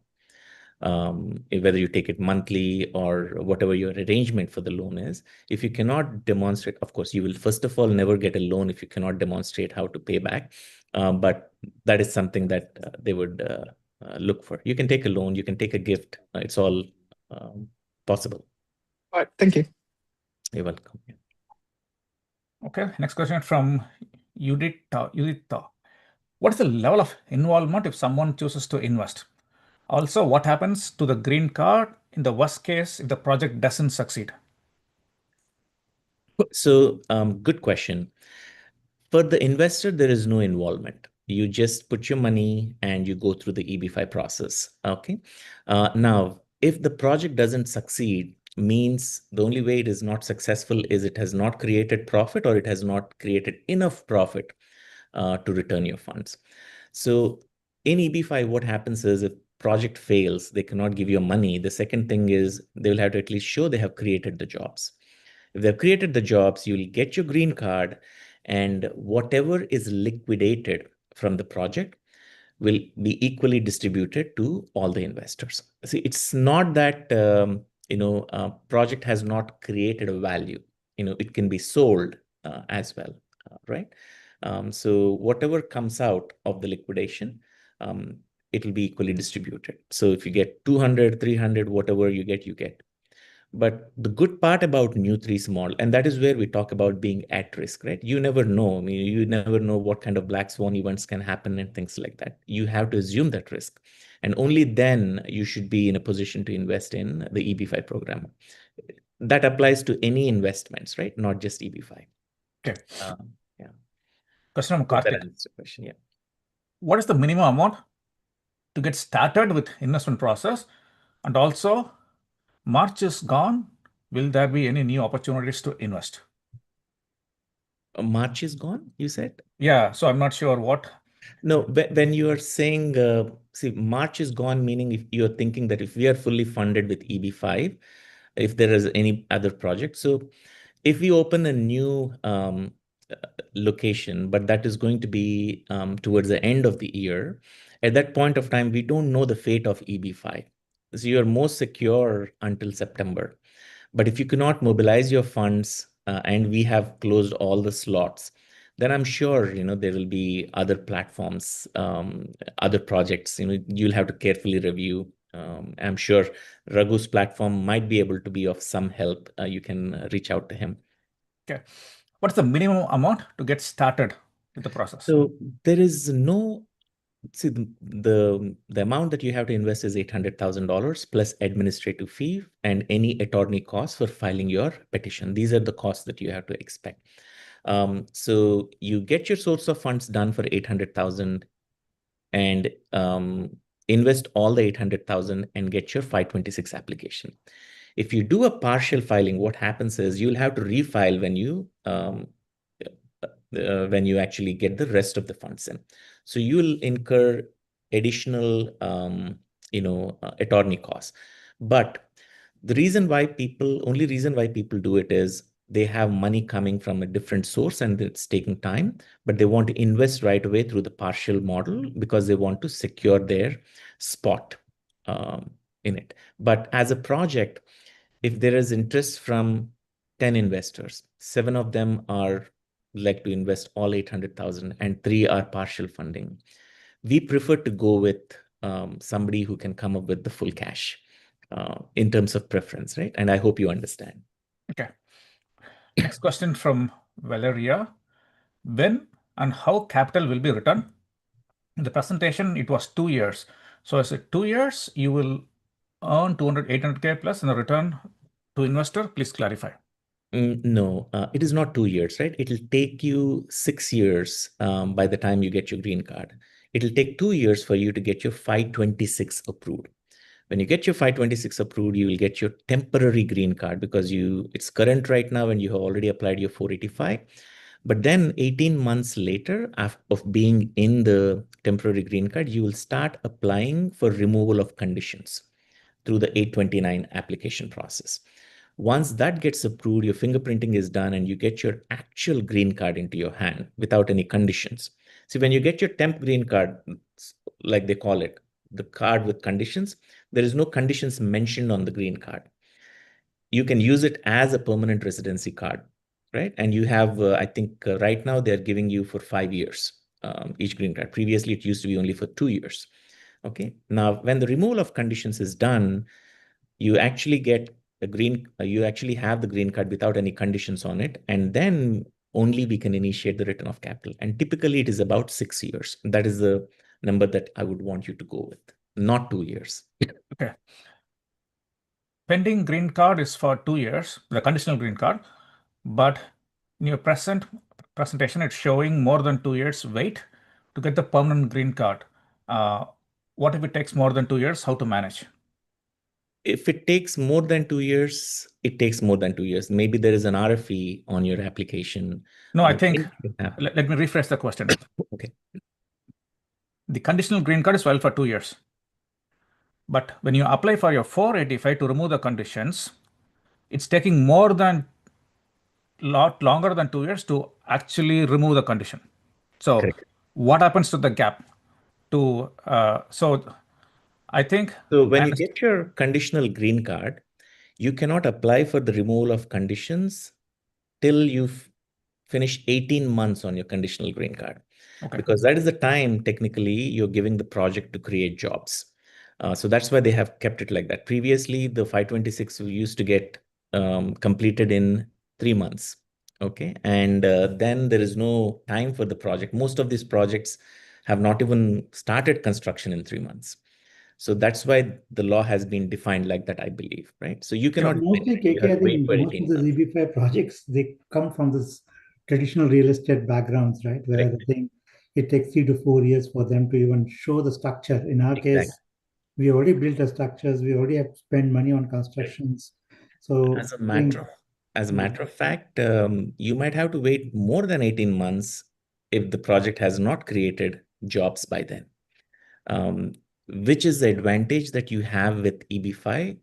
Whether you take it monthly or whatever your arrangement for the loan is. If you cannot demonstrate, of course, you will first of all never get a loan if you cannot demonstrate how to pay back. But that is something that they would look for. You can take a loan, you can take a gift. It's all possible. All right, thank you. You're welcome. Okay, next question from Udita. What is the level of involvement if someone chooses to invest? Also, what happens to the green card in the worst case if the project doesn't succeed? So, good question. For the investor, there is no involvement. You just put your money and you go through the EB5 process. Okay. Now, if the project doesn't succeed, means the only way it is not successful is it has not created profit, or it has not created enough profit to return your funds. So in EB5, what happens is if project fails, they cannot give you money. The second thing is they will have to at least show they have created the jobs. If they've created the jobs, you'll get your green card, and whatever is liquidated from the project will be equally distributed to all the investors. See, it's not that project has not created a value. It can be sold as well, right? So whatever comes out of the liquidation, it will be equally distributed. So if you get 200, 300, whatever you get, you get. But the good part about New3's model, and that is where we talk about being at risk, right? You never know. I mean, you never know what kind of black swan events can happen and things like that. You have to assume that risk. And only then you should be in a position to invest in the EB5 program. That applies to any investments, right? Not just EB5. Okay. Yeah. Question from Hope that Karthik. answers the question. Yeah. What is the minimum amount to get started with investment process? And also, March is gone. Will there be any new opportunities to invest? March is gone, you said? Yeah, so I'm not sure what. No, when you are saying, see, March is gone, meaning if you're thinking that if we are fully funded with EB5, if there is any other project. So if we open a new location, but that is going to be towards the end of the year, at that point of time, we don't know the fate of EB5. So you're most secure until September. But if you cannot mobilize your funds and we have closed all the slots, then I'm sure there will be other platforms, other projects. You'll have to carefully review. I'm sure Raghu's platform might be able to be of some help. You can reach out to him. Okay. What's the minimum amount to get started with the process? So there is no. See, the amount that you have to invest is $800,000 plus administrative fee and any attorney costs for filing your petition. These are the costs that you have to expect. So you get your source of funds done for 800,000 and invest all the 800,000 and get your 526 application. If you do a partial filing, what happens is you'll have to refile when you actually get the rest of the funds in. So you'll incur additional, attorney costs. But the only reason why people do it is they have money coming from a different source and it's taking time, but they want to invest right away through the partial model because they want to secure their spot in it. But as a project, if there is interest from 10 investors, 7 of them are like to invest all 800,000 and 3 are partial funding. We prefer to go with somebody who can come up with the full cash in terms of preference, right? And I hope you understand. Okay. Next question from Valeria. When and how capital will be returned? In the presentation, it was 2 years. So is it 2 years you will earn 200, 800K plus in the return to investor? Please clarify. No, it is not 2 years, right? It'll take you 6 years by the time you get your green card. It'll take 2 years for you to get your 526 approved. When you get your 526 approved, you will get your temporary green card because it's current right now and you have already applied your 485. But then 18 months later of being in the temporary green card, you will start applying for removal of conditions through the 829 application process. Once that gets approved, your fingerprinting is done and you get your actual green card into your hand without any conditions. See, when you get your temp green card, like they call it, the card with conditions, there is no conditions mentioned on the green card. You can use it as a permanent residency card, right? And you have, I think right now they're giving you for 5 years, each green card. Previously, it used to be only for 2 years. Okay. Now, when the removal of conditions is done, you actually get you actually have the green card without any conditions on it. And then only we can initiate the return of capital. And typically it is about 6 years. That is the number that I would want you to go with, not 2 years. Okay. Pending green card is for 2 years, the conditional green card, but in your presentation, it's showing more than 2 years wait to get the permanent green card. What if it takes more than 2 years? How to manage? If it takes more than 2 years, it takes more than 2 years. Maybe there is an RFE on your application. No, I think, let me rephrase the question. Okay. The conditional green card is valid for 2 years. But when you apply for your 485 to remove the conditions, it's taking lot longer than 2 years to actually remove the condition. So Correct. What happens to the gap? So I think. So when you get your conditional green card, you cannot apply for the removal of conditions till you've finished 18 months on your conditional green card. Okay. Because that is the time technically you're giving the project to create jobs. So that's why they have kept it like that. Previously, the 526 used to get completed in 3 months. Okay. And then there is no time for the project. Most of these projects have not even started construction in 3 months. So that's why the law has been defined like that, I believe, right? So you cannot mostly you have KK, I to wait think for most 18 of the months. ZB5 projects, they come from this traditional real estate backgrounds, right? Where Correct. I think it takes 3 to 4 years for them to even show the structure. In our Exactly. case, we already built the structures, we already have spent money on constructions. So As a matter of fact, you might have to wait more than 18 months if the project has not created jobs by then. Which is the advantage that you have with EB5.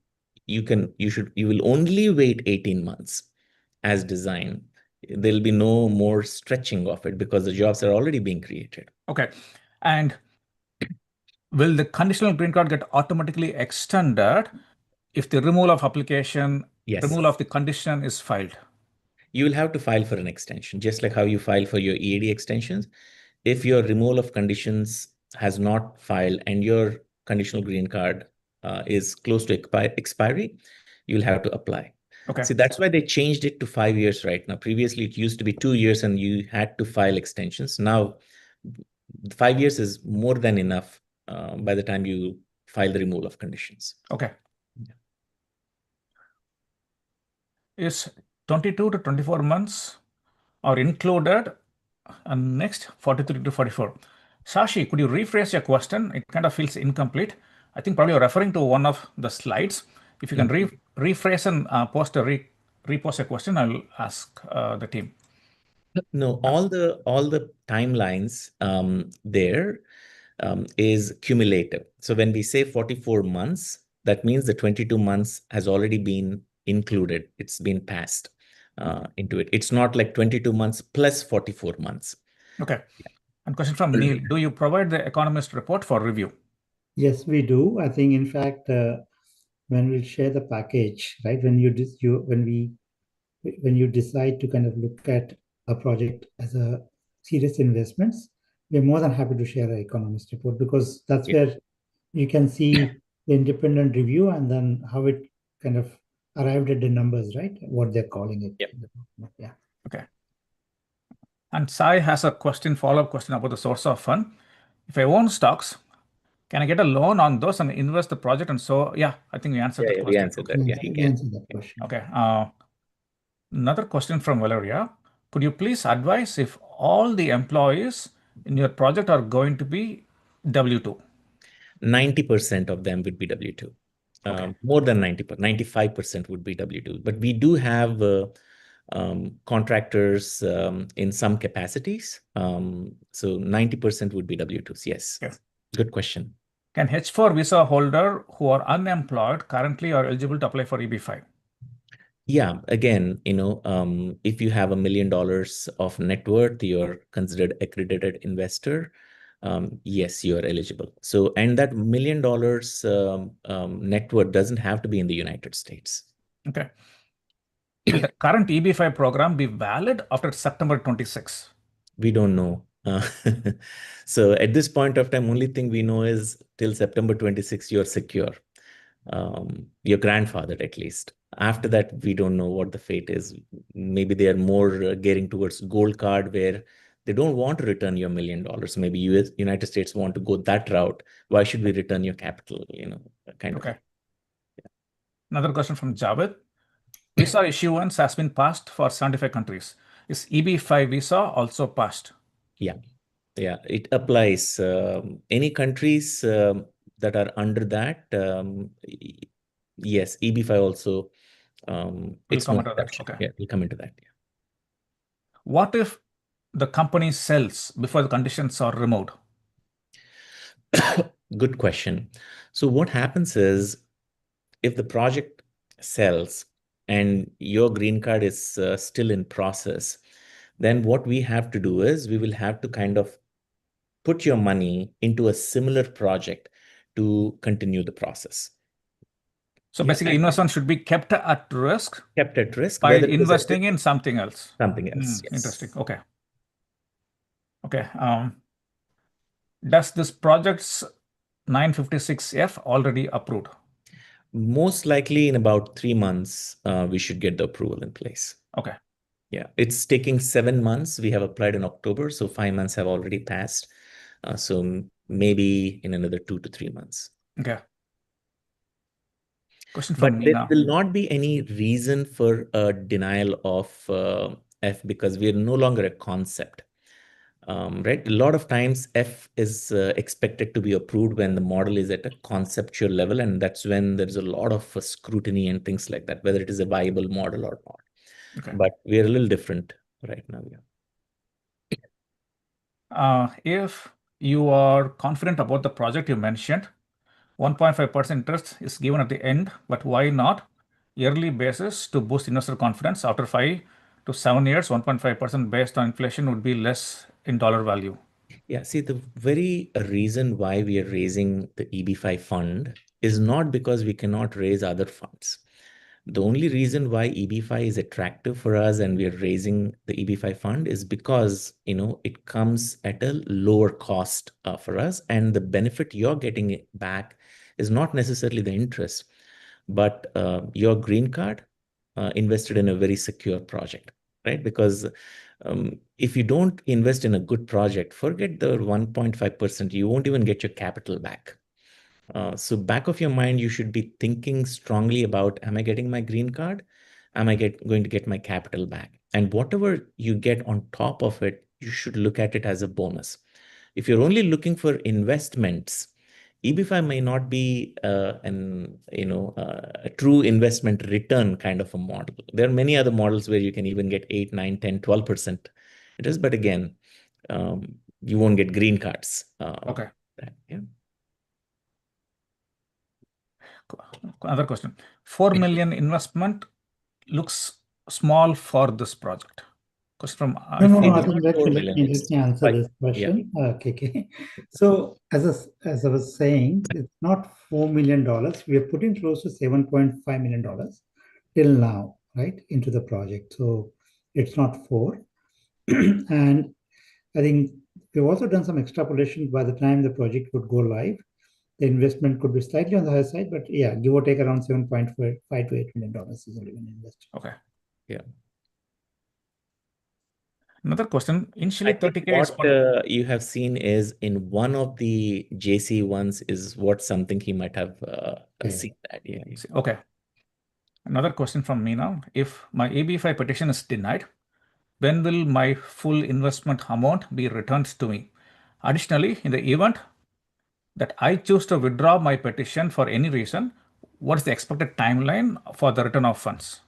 You will only wait 18 months as design. There'll be no more stretching of it because the jobs are already being created. Okay. And will the conditional green card get automatically extended if the removal of application, Yes. removal of the condition is filed? You will have to file for an extension, just like how you file for your EAD extensions. If your removal of conditions has not filed and your conditional green card is close to expiry, you'll have to apply. Okay. See, that's why they changed it to 5 years right now. Previously, it used to be 2 years and you had to file extensions. Now, 5 years is more than enough by the time you file the removal of conditions. Okay. Is 22 to 24 months are included and next 43 to 44. Sashi, could you rephrase your question? It kind of feels incomplete. I think probably you're referring to one of the slides. If you can rephrase and repost a question, I'll ask the team. No, all the timelines there is cumulative. So when we say 44 months, that means the 22 months has already been included. It's been passed into it. It's not like 22 months plus 44 months. Okay. And question from Neil. Do you provide the economist report for review? Yes, we do. I think, in fact, when we share the package, right, when you decide to kind of look at a project as a serious investments, we're more than happy to share an economist report because that's where you can see the independent review and then how it kind of arrived at the numbers, right? What they're calling it. Yep. Yeah. Okay. And Sai has a follow-up question about the source of fund. If I own stocks, can I get a loan on those and invest the project? And so, yeah, I think we answered that We question. answered Okay. that. Yeah, We you can. answered that question. Okay. Another question from Valeria. Could you please advise if all the employees in your project are going to be W2? 90% of them would be W2. Okay. More than 95% would be W2. But we do have contractors in some capacities. So 90% would be W2s. Yes. Yes. Good question. Can H4 visa holder who are unemployed currently are eligible to apply for EB5? Yeah, again, if you have $1 million of net worth, you're considered accredited investor. Yes, you are eligible. So, and that $1 million net worth doesn't have to be in the United States. Okay. Will the current EB5 program be valid after September 26? We don't know. So at this point of time, only thing we know is till September 26, you're secure. Your grandfather, at least. After that, we don't know what the fate is. Maybe they are more gearing towards gold card, where they don't want to return your $1 million. Maybe United States want to go that route. Why should we return your capital? Kind of. Okay. Another question from Javed. Visa issuance has been passed for 75 countries. Is EB5 visa also passed? Yeah, it applies. Any countries that are under that, yes, EB5 also. It's no exception. Okay. Yeah, we'll come into that. Yeah. What if the company sells before the conditions are removed? Good question. So what happens is, if the project sells and your green card is still in process, then what we have to do is we will have to kind of put your money into a similar project to continue the process. So basically, investment should be kept at risk. Kept at risk by investing in something else. Something else. Yes. Interesting. Okay. Okay. Does this project's 956F already approved? Most likely in about 3 months, we should get the approval in place. Okay. Yeah, it's taking 7 months. We have applied in October, so 5 months have already passed. So maybe in another 2 to 3 months. Okay. Question from Nina. There will not be any reason for a denial of F, because we are no longer a concept. Right? A lot of times F is expected to be approved when the model is at a conceptual level, and that's when there's a lot of scrutiny and things like that, whether it is a viable model or not. Okay. But we are a little different right now. Yeah. If you are confident about the project you mentioned, 1.5% interest is given at the end, but why not yearly basis to boost investor confidence? After 5 to 7 years, 1.5% based on inflation would be less in dollar value. Yeah, see, the very reason why we are raising the EB5 fund is not because we cannot raise other funds. The only reason why EB5 is attractive for us and we are raising the EB5 fund is because, it comes at a lower cost for us, and the benefit you're getting back is not necessarily the interest, but your green card invested in a very secure project, right? Because if you don't invest in a good project, forget the 1.5%, you won't even get your capital back. So back of your mind, you should be thinking strongly about, am I getting my green card? Am I going to get my capital back? And whatever you get on top of it, you should look at it as a bonus. If you're only looking for investments, EB5 may not be a true investment return kind of a model. There are many other models where you can even get 8, 9, 10, 12% interest, but again, you won't get green cards. Okay. Yeah. Another question. 4 million investment looks small for this project. Question from No, I think let me answer this question, KK. So as I was saying, it's not $4 million. We are putting close to $7.5 million till now, right, into the project. So it's not 4. And I think we've also done some extrapolation by the time the project would go live. the investment could be slightly on the higher side, but yeah, give or take around $7.5 to $8 million is already been invested. Okay. Yeah. Another question. Initially, I think 30K is what you have seen is in one of the JC ones is what something he might have seen that. Yeah. okay. Another question from me now. If my EB5 petition is denied, when will my full investment amount be returned to me? Additionally, in the event that I choose to withdraw my petition for any reason, what is the expected timeline for the return of funds?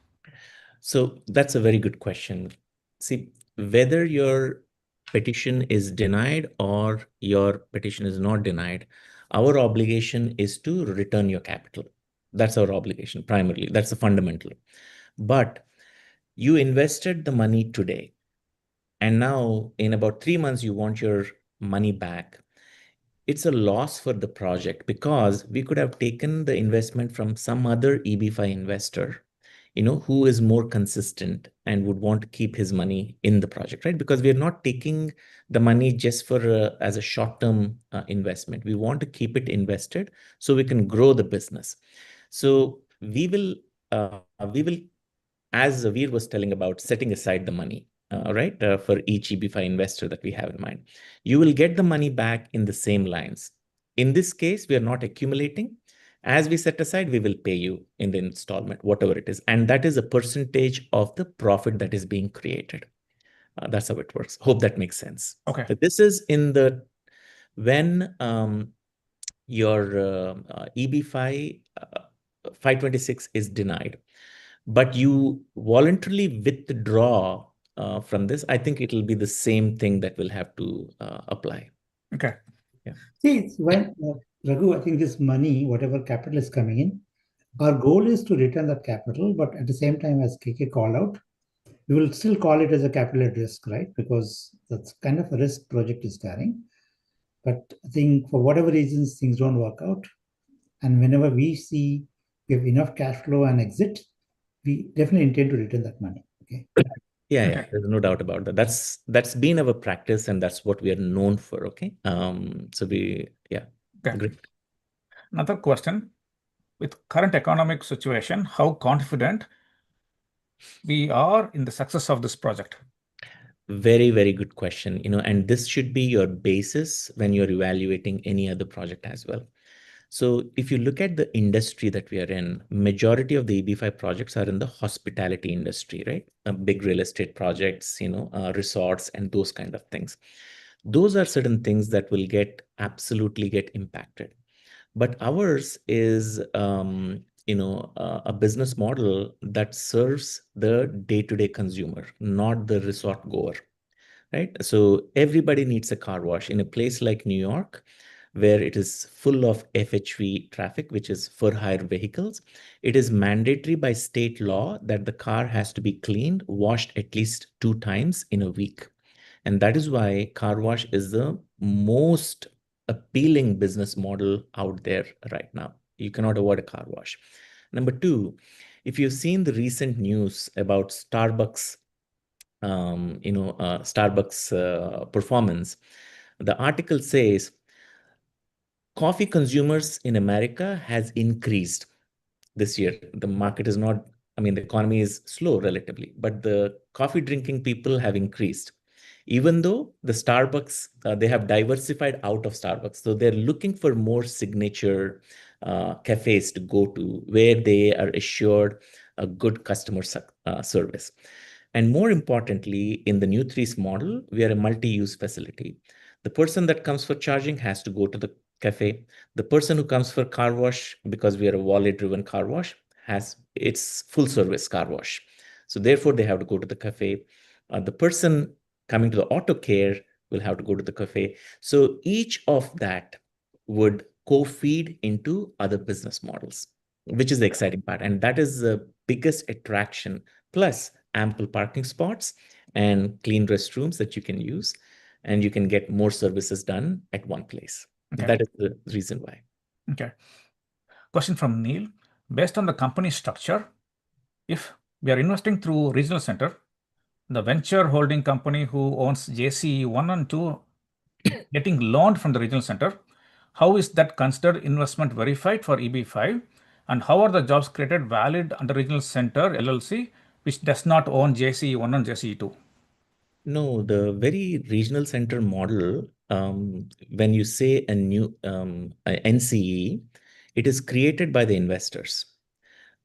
So that's a very good question. See, whether your petition is denied or your petition is not denied, our obligation is to return your capital. That's our obligation primarily. That's the fundamental. But you invested the money today, and now in about 3 months, you want your money back. It's a loss for the project because we could have taken the investment from some other EB5 investor, who is more consistent and would want to keep his money in the project, right? Because we're not taking the money just for as a short-term investment. We want to keep it invested so we can grow the business. So we will, as Veer was telling about, setting aside the money, right, for each EB5 investor that we have in mind. You will get the money back in the same lines. In this case, we are not accumulating. As we set aside, we will pay you in the installment, whatever it is. And that is a percentage of the profit that is being created. That's how it works. Hope that makes sense. Okay. So this is when your EB5 526 is denied, but you voluntarily withdraw from this, I think it'll be the same thing that will have to apply. Okay. Yeah. See, it's when Raghu, I think this money, whatever capital is coming in, our goal is to return that capital, but at the same time, as KK called out, we will still call it as a capital at risk, right? Because that's kind of a risk project is carrying. But I think for whatever reasons, things don't work out. And whenever we see we have enough cash flow and exit, we definitely intend to return that money. Okay. Yeah, Okay. there's no doubt about that. That's been our practice, and that's what we are known for. Okay. Okay. Great. Another question. With current economic situation, how confident we are in the success of this project? Very, very good question. And this should be your basis when you're evaluating any other project as well. So if you look at the industry that we are in, majority of the EB5 projects are in the hospitality industry, right? Big real estate projects, resorts and those kind of things. Those are certain things that will absolutely get impacted. But ours is, a business model that serves the day-to-day consumer, not the resort goer, right? So everybody needs a car wash in a place like New York, where it is full of FHV traffic, which is for hire vehicles. It is mandatory by state law that the car has to be cleaned, washed at least 2 times in a week. And that is why car wash is the most appealing business model out there right now. You cannot avoid a car wash. Number 2, if you've seen the recent news about Starbucks, performance, the article says coffee consumers in America has increased this year. The market is not, the economy is slow relatively, but the coffee drinking people have increased. Even though the Starbucks, they have diversified out of Starbucks. So they're looking for more signature cafes to go to where they are assured a good customer service. And more importantly, in the new Threes model, we are a multi-use facility. The person that comes for charging has to go to the cafe. The person who comes for car wash, because we are a wallet-driven car wash, it's full service car wash. So therefore, they have to go to the cafe. The person coming to the auto care will have to go to the cafe. So each of that would co-feed into other business models, which is the exciting part. And that is the biggest attraction, plus ample parking spots and clean restrooms that you can use, and you can get more services done at one place. Okay. That is the reason why. Okay. Question from Neil. Based on the company structure, if we are investing through regional center, the venture holding company who owns JC 1 and 2 getting loaned from the regional center, How is that considered investment verified for EB5? And how are the jobs created valid under Regional Center LLC, which does not own JCE1 and JCE2? No, the very regional center model, when you say a new NCE, it is created by the investors.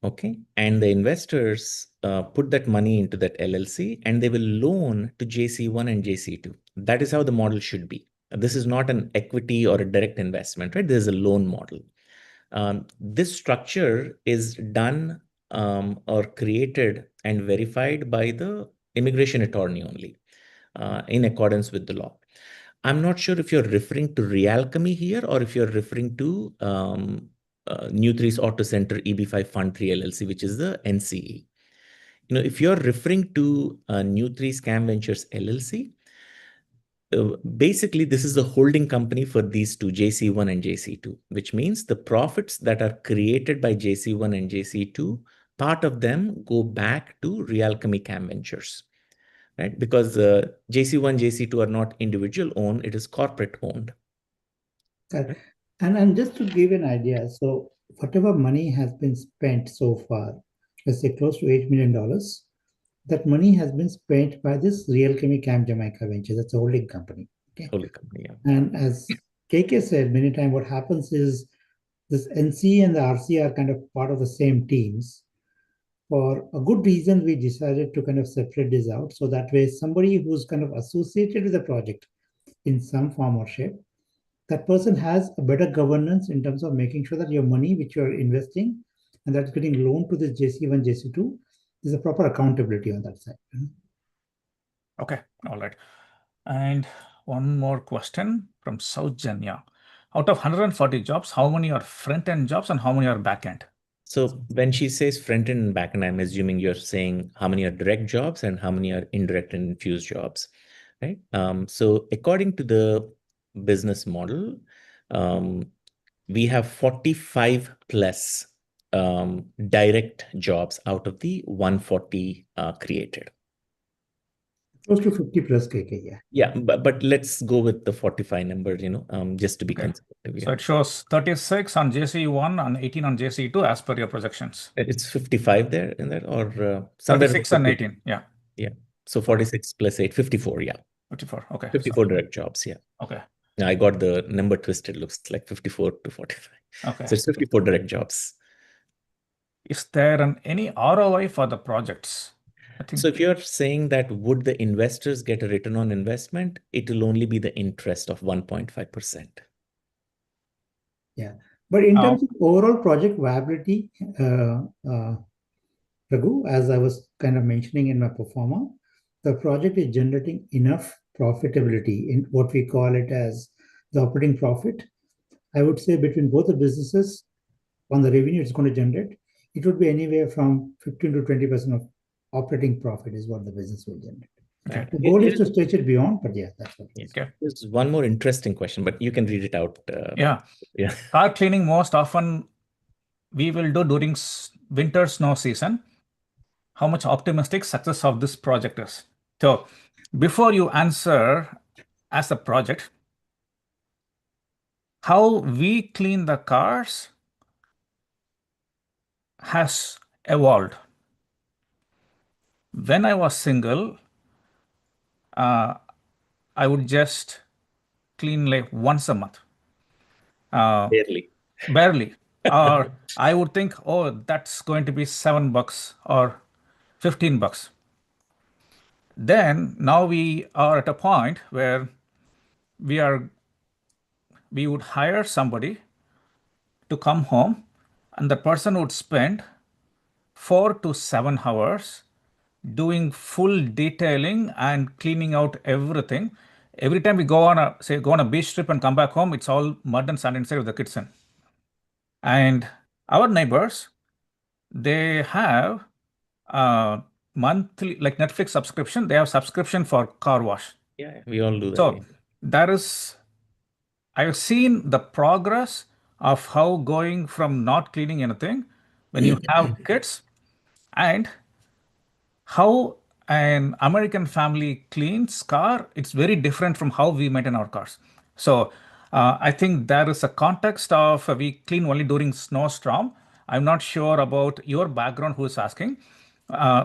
Okay. And the investors put that money into that LLC and they will loan to JC1 and JC2. That is how the model should be. This is not an equity or a direct investment, right? This is a loan model. This structure is done or created and verified by the immigration attorney only in accordance with the law. I'm not sure if you're referring to Realchemy here or if you're referring to New3's Auto Center EB5 Fund 3 LLC, which is the NCE. If you're referring to New3 Scam Ventures LLC, basically this is the holding company for these two, JC1 and JC2, which means the profits that are created by JC1 and JC2, part of them go back to Realchemy Cam Ventures. Right? Because JC1, JC2 are not individual owned, it is corporate owned. Right. And just to give an idea, so whatever money has been spent so far, let's say close to $8 million, that money has been spent by this Realchemy Cam Jamaica Ventures. That's a holding company. Okay. Holding company, yeah. And as KK said, many times what happens is this NC and the RC are kind of part of the same teams. For a good reason, we decided to kind of separate this out. So that way, somebody who's kind of associated with the project in some form or shape, that person has a better governance in terms of making sure that your money which you're investing and that's getting loaned to this JC1, JC2, there's a proper accountability on that side. Okay, all right. And one more question from Saujanya. Out of 140 jobs, how many are front-end jobs and how many are back-end? So when she says front-end and back-end, I'm assuming you're saying how many are direct jobs and how many are indirect and infused jobs, right? So according to the business model, we have 45 plus direct jobs out of the 140 created. Close to 50 plus KK, yeah. Yeah, but let's go with the 45 number, just to be conservative. Yeah. So it shows 36 on JC1 and 18 on JC2 as per your projections. It's 55 there in that or somewhere 36 and 18, yeah. Yeah. So 46 plus 8, 54, yeah. 54, okay. 54 direct jobs, yeah. Okay. I got the number twisted. Looks like 54 to 45. Okay. So it's 54 direct jobs. Is there any ROI for the projects? I think So if you're saying that would the investors get a return on investment, it will only be the interest of 1.5%. Yeah. But in terms of overall project viability, Raghu, as I was kind of mentioning in my performer, the project is generating enough profitability in what we call it as the operating profit. I would say between both the businesses, on the revenue it's going to generate, it would be anywhere from 15 to 20% of operating profit is what the business will generate. Okay. The goal is to stretch it beyond, but yeah, that's what it is. Okay. There's one more interesting question, but you can read it out. Yeah. Yeah. Car cleaning most often we will do during winter snow season. How much optimistic success of this project is? So before you answer as a project, how we clean the cars has evolved. When I was single, I would just clean like once a month. Barely. Barely. Or I would think, oh, that's going to be $7 or $15. Then now we are at a point where we would hire somebody to come home and the person would spend 4 to 7 hours doing full detailing and cleaning out everything. Every time we go on a beach trip and come back home, it's all mud and sand inside of the kitchen. And our neighbors, they have monthly, like Netflix subscription, they have subscription for car wash. Yeah, we all do that. So I've seen the progress of how going from not cleaning anything when you have kids and how an American family cleans car, it's very different from how we maintain our cars. So I think there is a context of we clean only during snowstorm. I'm not sure about your background who is asking.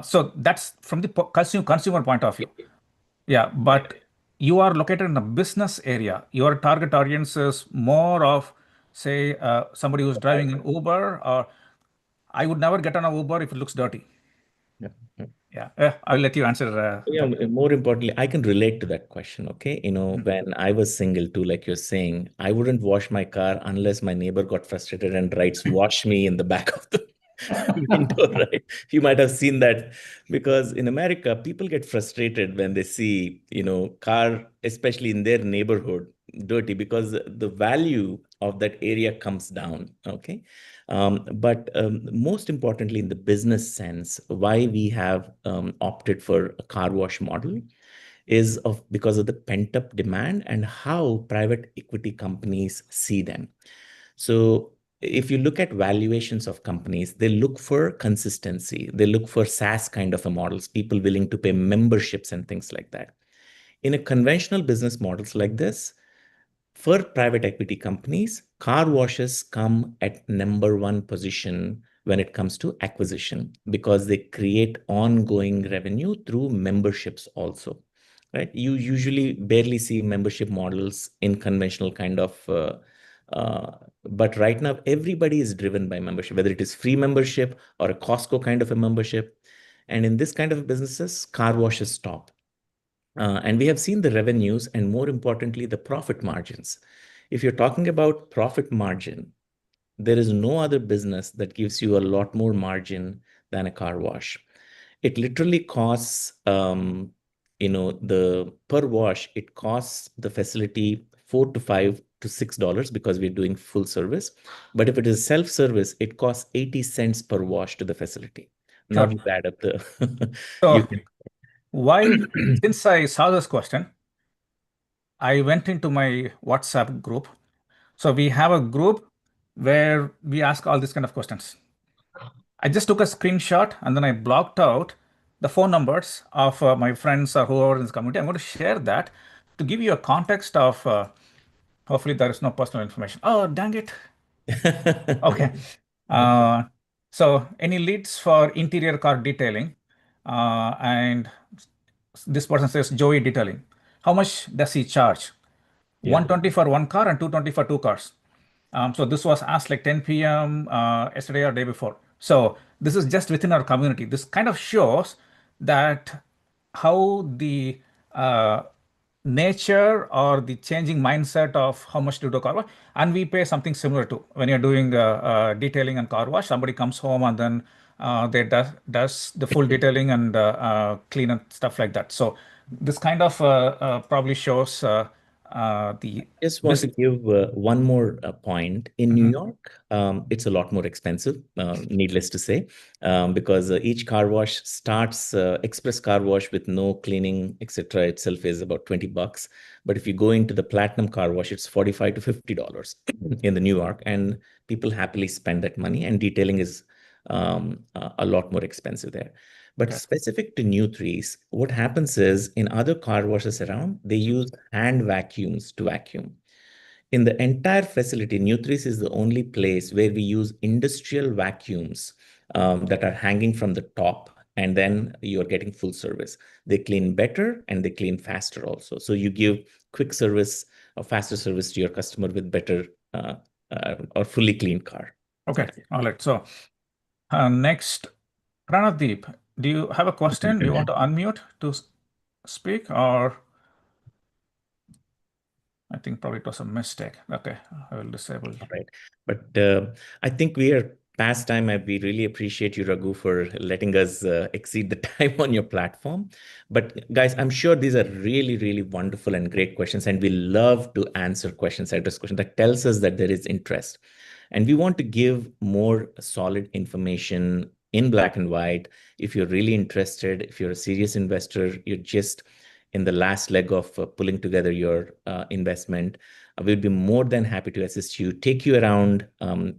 So that's from the consumer point of view. Yeah, but you are located in a business area. Your target audience is more of, say, somebody who's driving an Uber, or I would never get on a Uber if it looks dirty. Yeah. Yeah. Yeah, I'll let you answer Yeah, that. more importantly, I can relate to that question. Okay. When I was single too, like you're saying, I wouldn't wash my car unless my neighbor got frustrated and writes, wash me in the back of the window, right? You might have seen that because in America, people get frustrated when they see, car, especially in their neighborhood, dirty because the value of that area comes down. Okay. But most importantly, in the business sense, why we have opted for a car wash model is because of the pent up demand and how private equity companies see them. So if you look at valuations of companies, they look for consistency. They look for SaaS kind of a models, people willing to pay memberships and things like that. In a conventional business models like this, for private equity companies, car washes come at number one position when it comes to acquisition because they create ongoing revenue through memberships also, right? You usually barely see membership models in conventional kind of, but right now everybody is driven by membership, whether it is free membership or a Costco kind of a membership. And in this kind of businesses, car washes top. And we have seen the revenues and more importantly, the profit margins. If you're talking about profit margin, there is no other business that gives you a lot more margin than a car wash. It literally costs, the per wash, it costs the facility $4 to $5 to $6 because we're doing full service. But if it is self-service, it costs 80 cents per wash to the facility. Now Sure. you add up the, So you can. since I saw this question, I went into my WhatsApp group. So we have a group where we ask all these kind of questions. I just took a screenshot and then I blocked out the phone numbers of my friends or whoever in this community. I'm going to share that to give you a context of, hopefully there is no personal information. Oh, dang it. Okay. Uh, so any leads for interior car detailing? And this person says Joey Detailing. How much does he charge? Yeah. 120 for one car and 220 for two cars. So this was asked like 10 p.m. Yesterday or day before. So this is just within our community. This kind of shows that how the nature or the changing mindset of how much to do car wash, and we pay something similar to when you're doing detailing and car wash. Somebody comes home and then they does the full detailing and clean and stuff like that. So this kind of probably shows the Just want to business. give one more point. In New York, it's a lot more expensive, needless to say, because each car wash starts, express car wash with no cleaning, etc. itself is about $20. But if you go into the platinum car wash, it's $45 to $50 in the New York, and people happily spend that money. And detailing is a lot more expensive there. But Okay. specific to New Threes, what happens is in other car washes around, they use hand vacuums to vacuum. In the entire facility, New Threes is the only place where we use industrial vacuums that are hanging from the top, and then you're getting full service. They clean better and they clean faster also. So you give quick service or faster service to your customer with better or fully clean car. Okay. All right. So next, Pranadeep, do you have a question? Do you want to unmute to speak, or I think probably it was a mistake. Okay, I will disable. Right. But I think we are past time. We really appreciate you, Raghu, for letting us exceed the time on your platform. But guys, I'm sure these are really, really wonderful and great questions. And we love to answer questions, address questions that tells us that there is interest. And we want to give more solid information in black and white. If you're really interested, if you're a serious investor, you're just in the last leg of pulling together your investment, we'll be more than happy to assist you, take you around.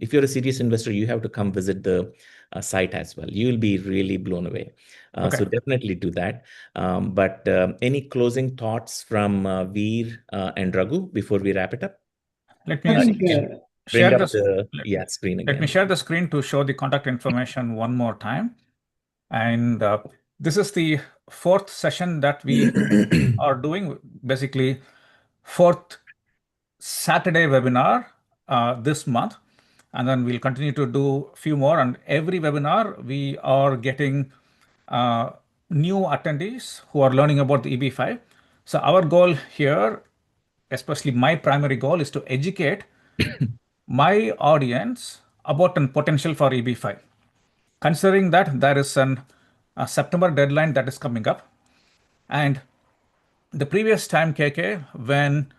If you're a serious investor, you have to come visit the site as well. You'll be really blown away. Okay. So definitely do that. But any closing thoughts from Veer and Raghu before we wrap it up? Let I me think You can share bring up this. the Let, screen let me again. share the screen to show the contact information one more time. And this is the fourth session that we are doing, basically fourth Saturday webinar this month. And then we'll continue to do a few more. And every webinar, we are getting new attendees who are learning about the EB5. So our goal here, especially my primary goal, is to educate my audience about a potential for EB5. Considering that there is a September deadline that is coming up, and the previous time, KK, when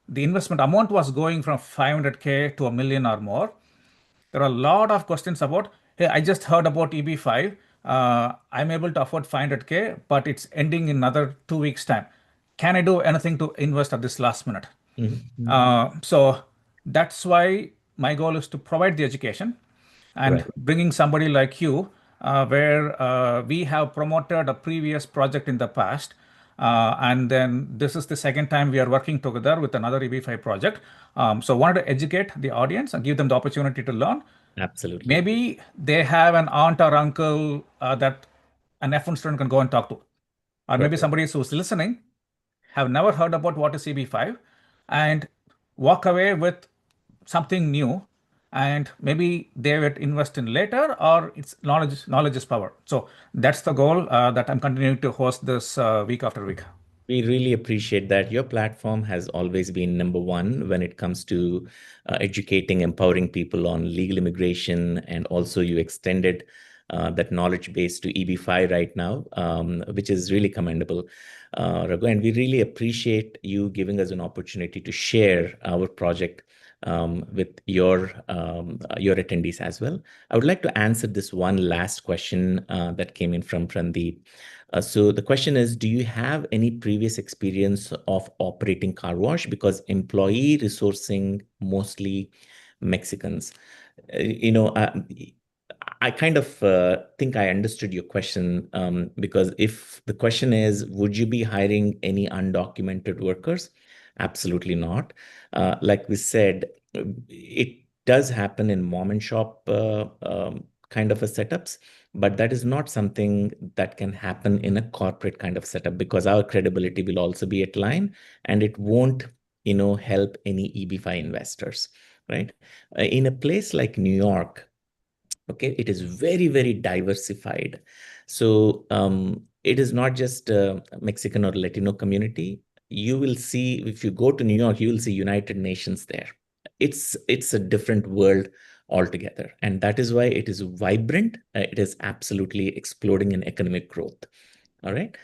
the investment amount was going from 500K to a million or more, there are a lot of questions about, hey, I just heard about EB5. I'm able to afford 500K, but it's ending in another 2 weeks' time. Can I do anything to invest at this last minute? So that's why my goal is to provide the education and Right. bringing somebody like you, where we have promoted a previous project in the past. And then this is the second time we are working together with another EB5 project. So wanted to educate the audience and give them the opportunity to learn. Absolutely. Maybe they have an aunt or uncle that an F1 student can go and talk to. Or maybe Perfect. somebody who's listening have never heard about what is CB5 and walk away with something new, and maybe they would invest in later, or it's knowledge is power. So that's the goal that I'm continuing to host this week after week. We really appreciate that. Your platform has always been number one when it comes to educating, empowering people on legal immigration, and also you extended that knowledge base to EB5 right now, which is really commendable, Raghu. And we really appreciate you giving us an opportunity to share our project with your attendees as well. I would like to answer this one last question that came in from Prandeep. So the question is, do you have any previous experience of operating car wash? Because employee resourcing mostly Mexicans. You know, I kind of think I understood your question, because if the question is, would you be hiring any undocumented workers? Absolutely not. Like we said, it does happen in mom and shop kind of a setups, but that is not something that can happen in a corporate kind of setup, because our credibility will also be at line, and it won't, help any EB5 investors, right? In a place like New York, okay, it is very, very diversified. So it is not just a Mexican or Latino community. You will see, if you go to New York, you will see United Nations there. It's a different world altogether, and that is why it is vibrant. It is absolutely exploding in economic growth. All right.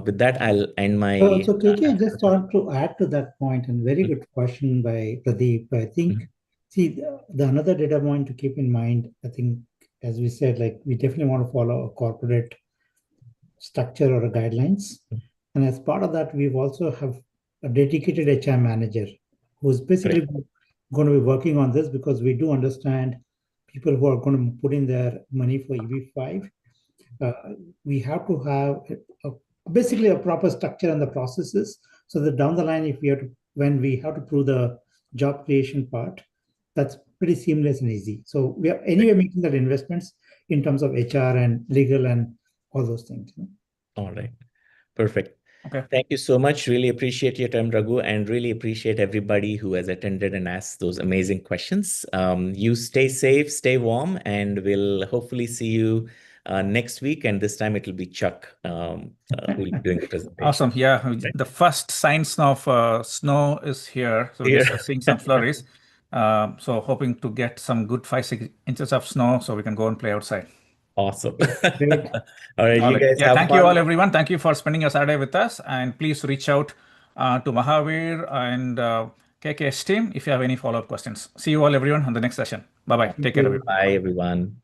With that, I'll end my. So KK, I just want to add to that point, and very good question by Pradeep. I think, Mhm. see, the another data point to keep in mind, I think, as we said, like we definitely want to follow a corporate structure or a guidelines. And as part of that, we've also have a dedicated HR manager who's basically Great. going to be working on this, because we do understand people who are going to put in their money for EB5. We have to have basically a proper structure and the processes, so that down the line, if we have to, when we have to prove the job creation part, that's pretty seamless and easy. So we are anyway making that investments in terms of HR and legal and all those things. All right. Perfect. Okay. Thank you so much. Really appreciate your time, Raghu, and really appreciate everybody who has attended and asked those amazing questions. You stay safe, stay warm, and we'll hopefully see you next week. And this time it'll be Chuck who will be doing the presentation. Awesome. Yeah. Right? The first signs of snow is here. So we're Here. seeing some flurries. So hoping to get some good 5-6 inches of snow so we can go and play outside. Awesome. Great. All right, All you right. guys Yeah, have thank you all, fun. everyone. Thank you for spending a Saturday with us. And please reach out to Mahavir and KK's team if you have any follow-up questions. See you all, everyone, on the next session. Bye-bye. Thank Take care, you. everyone. Bye, everyone.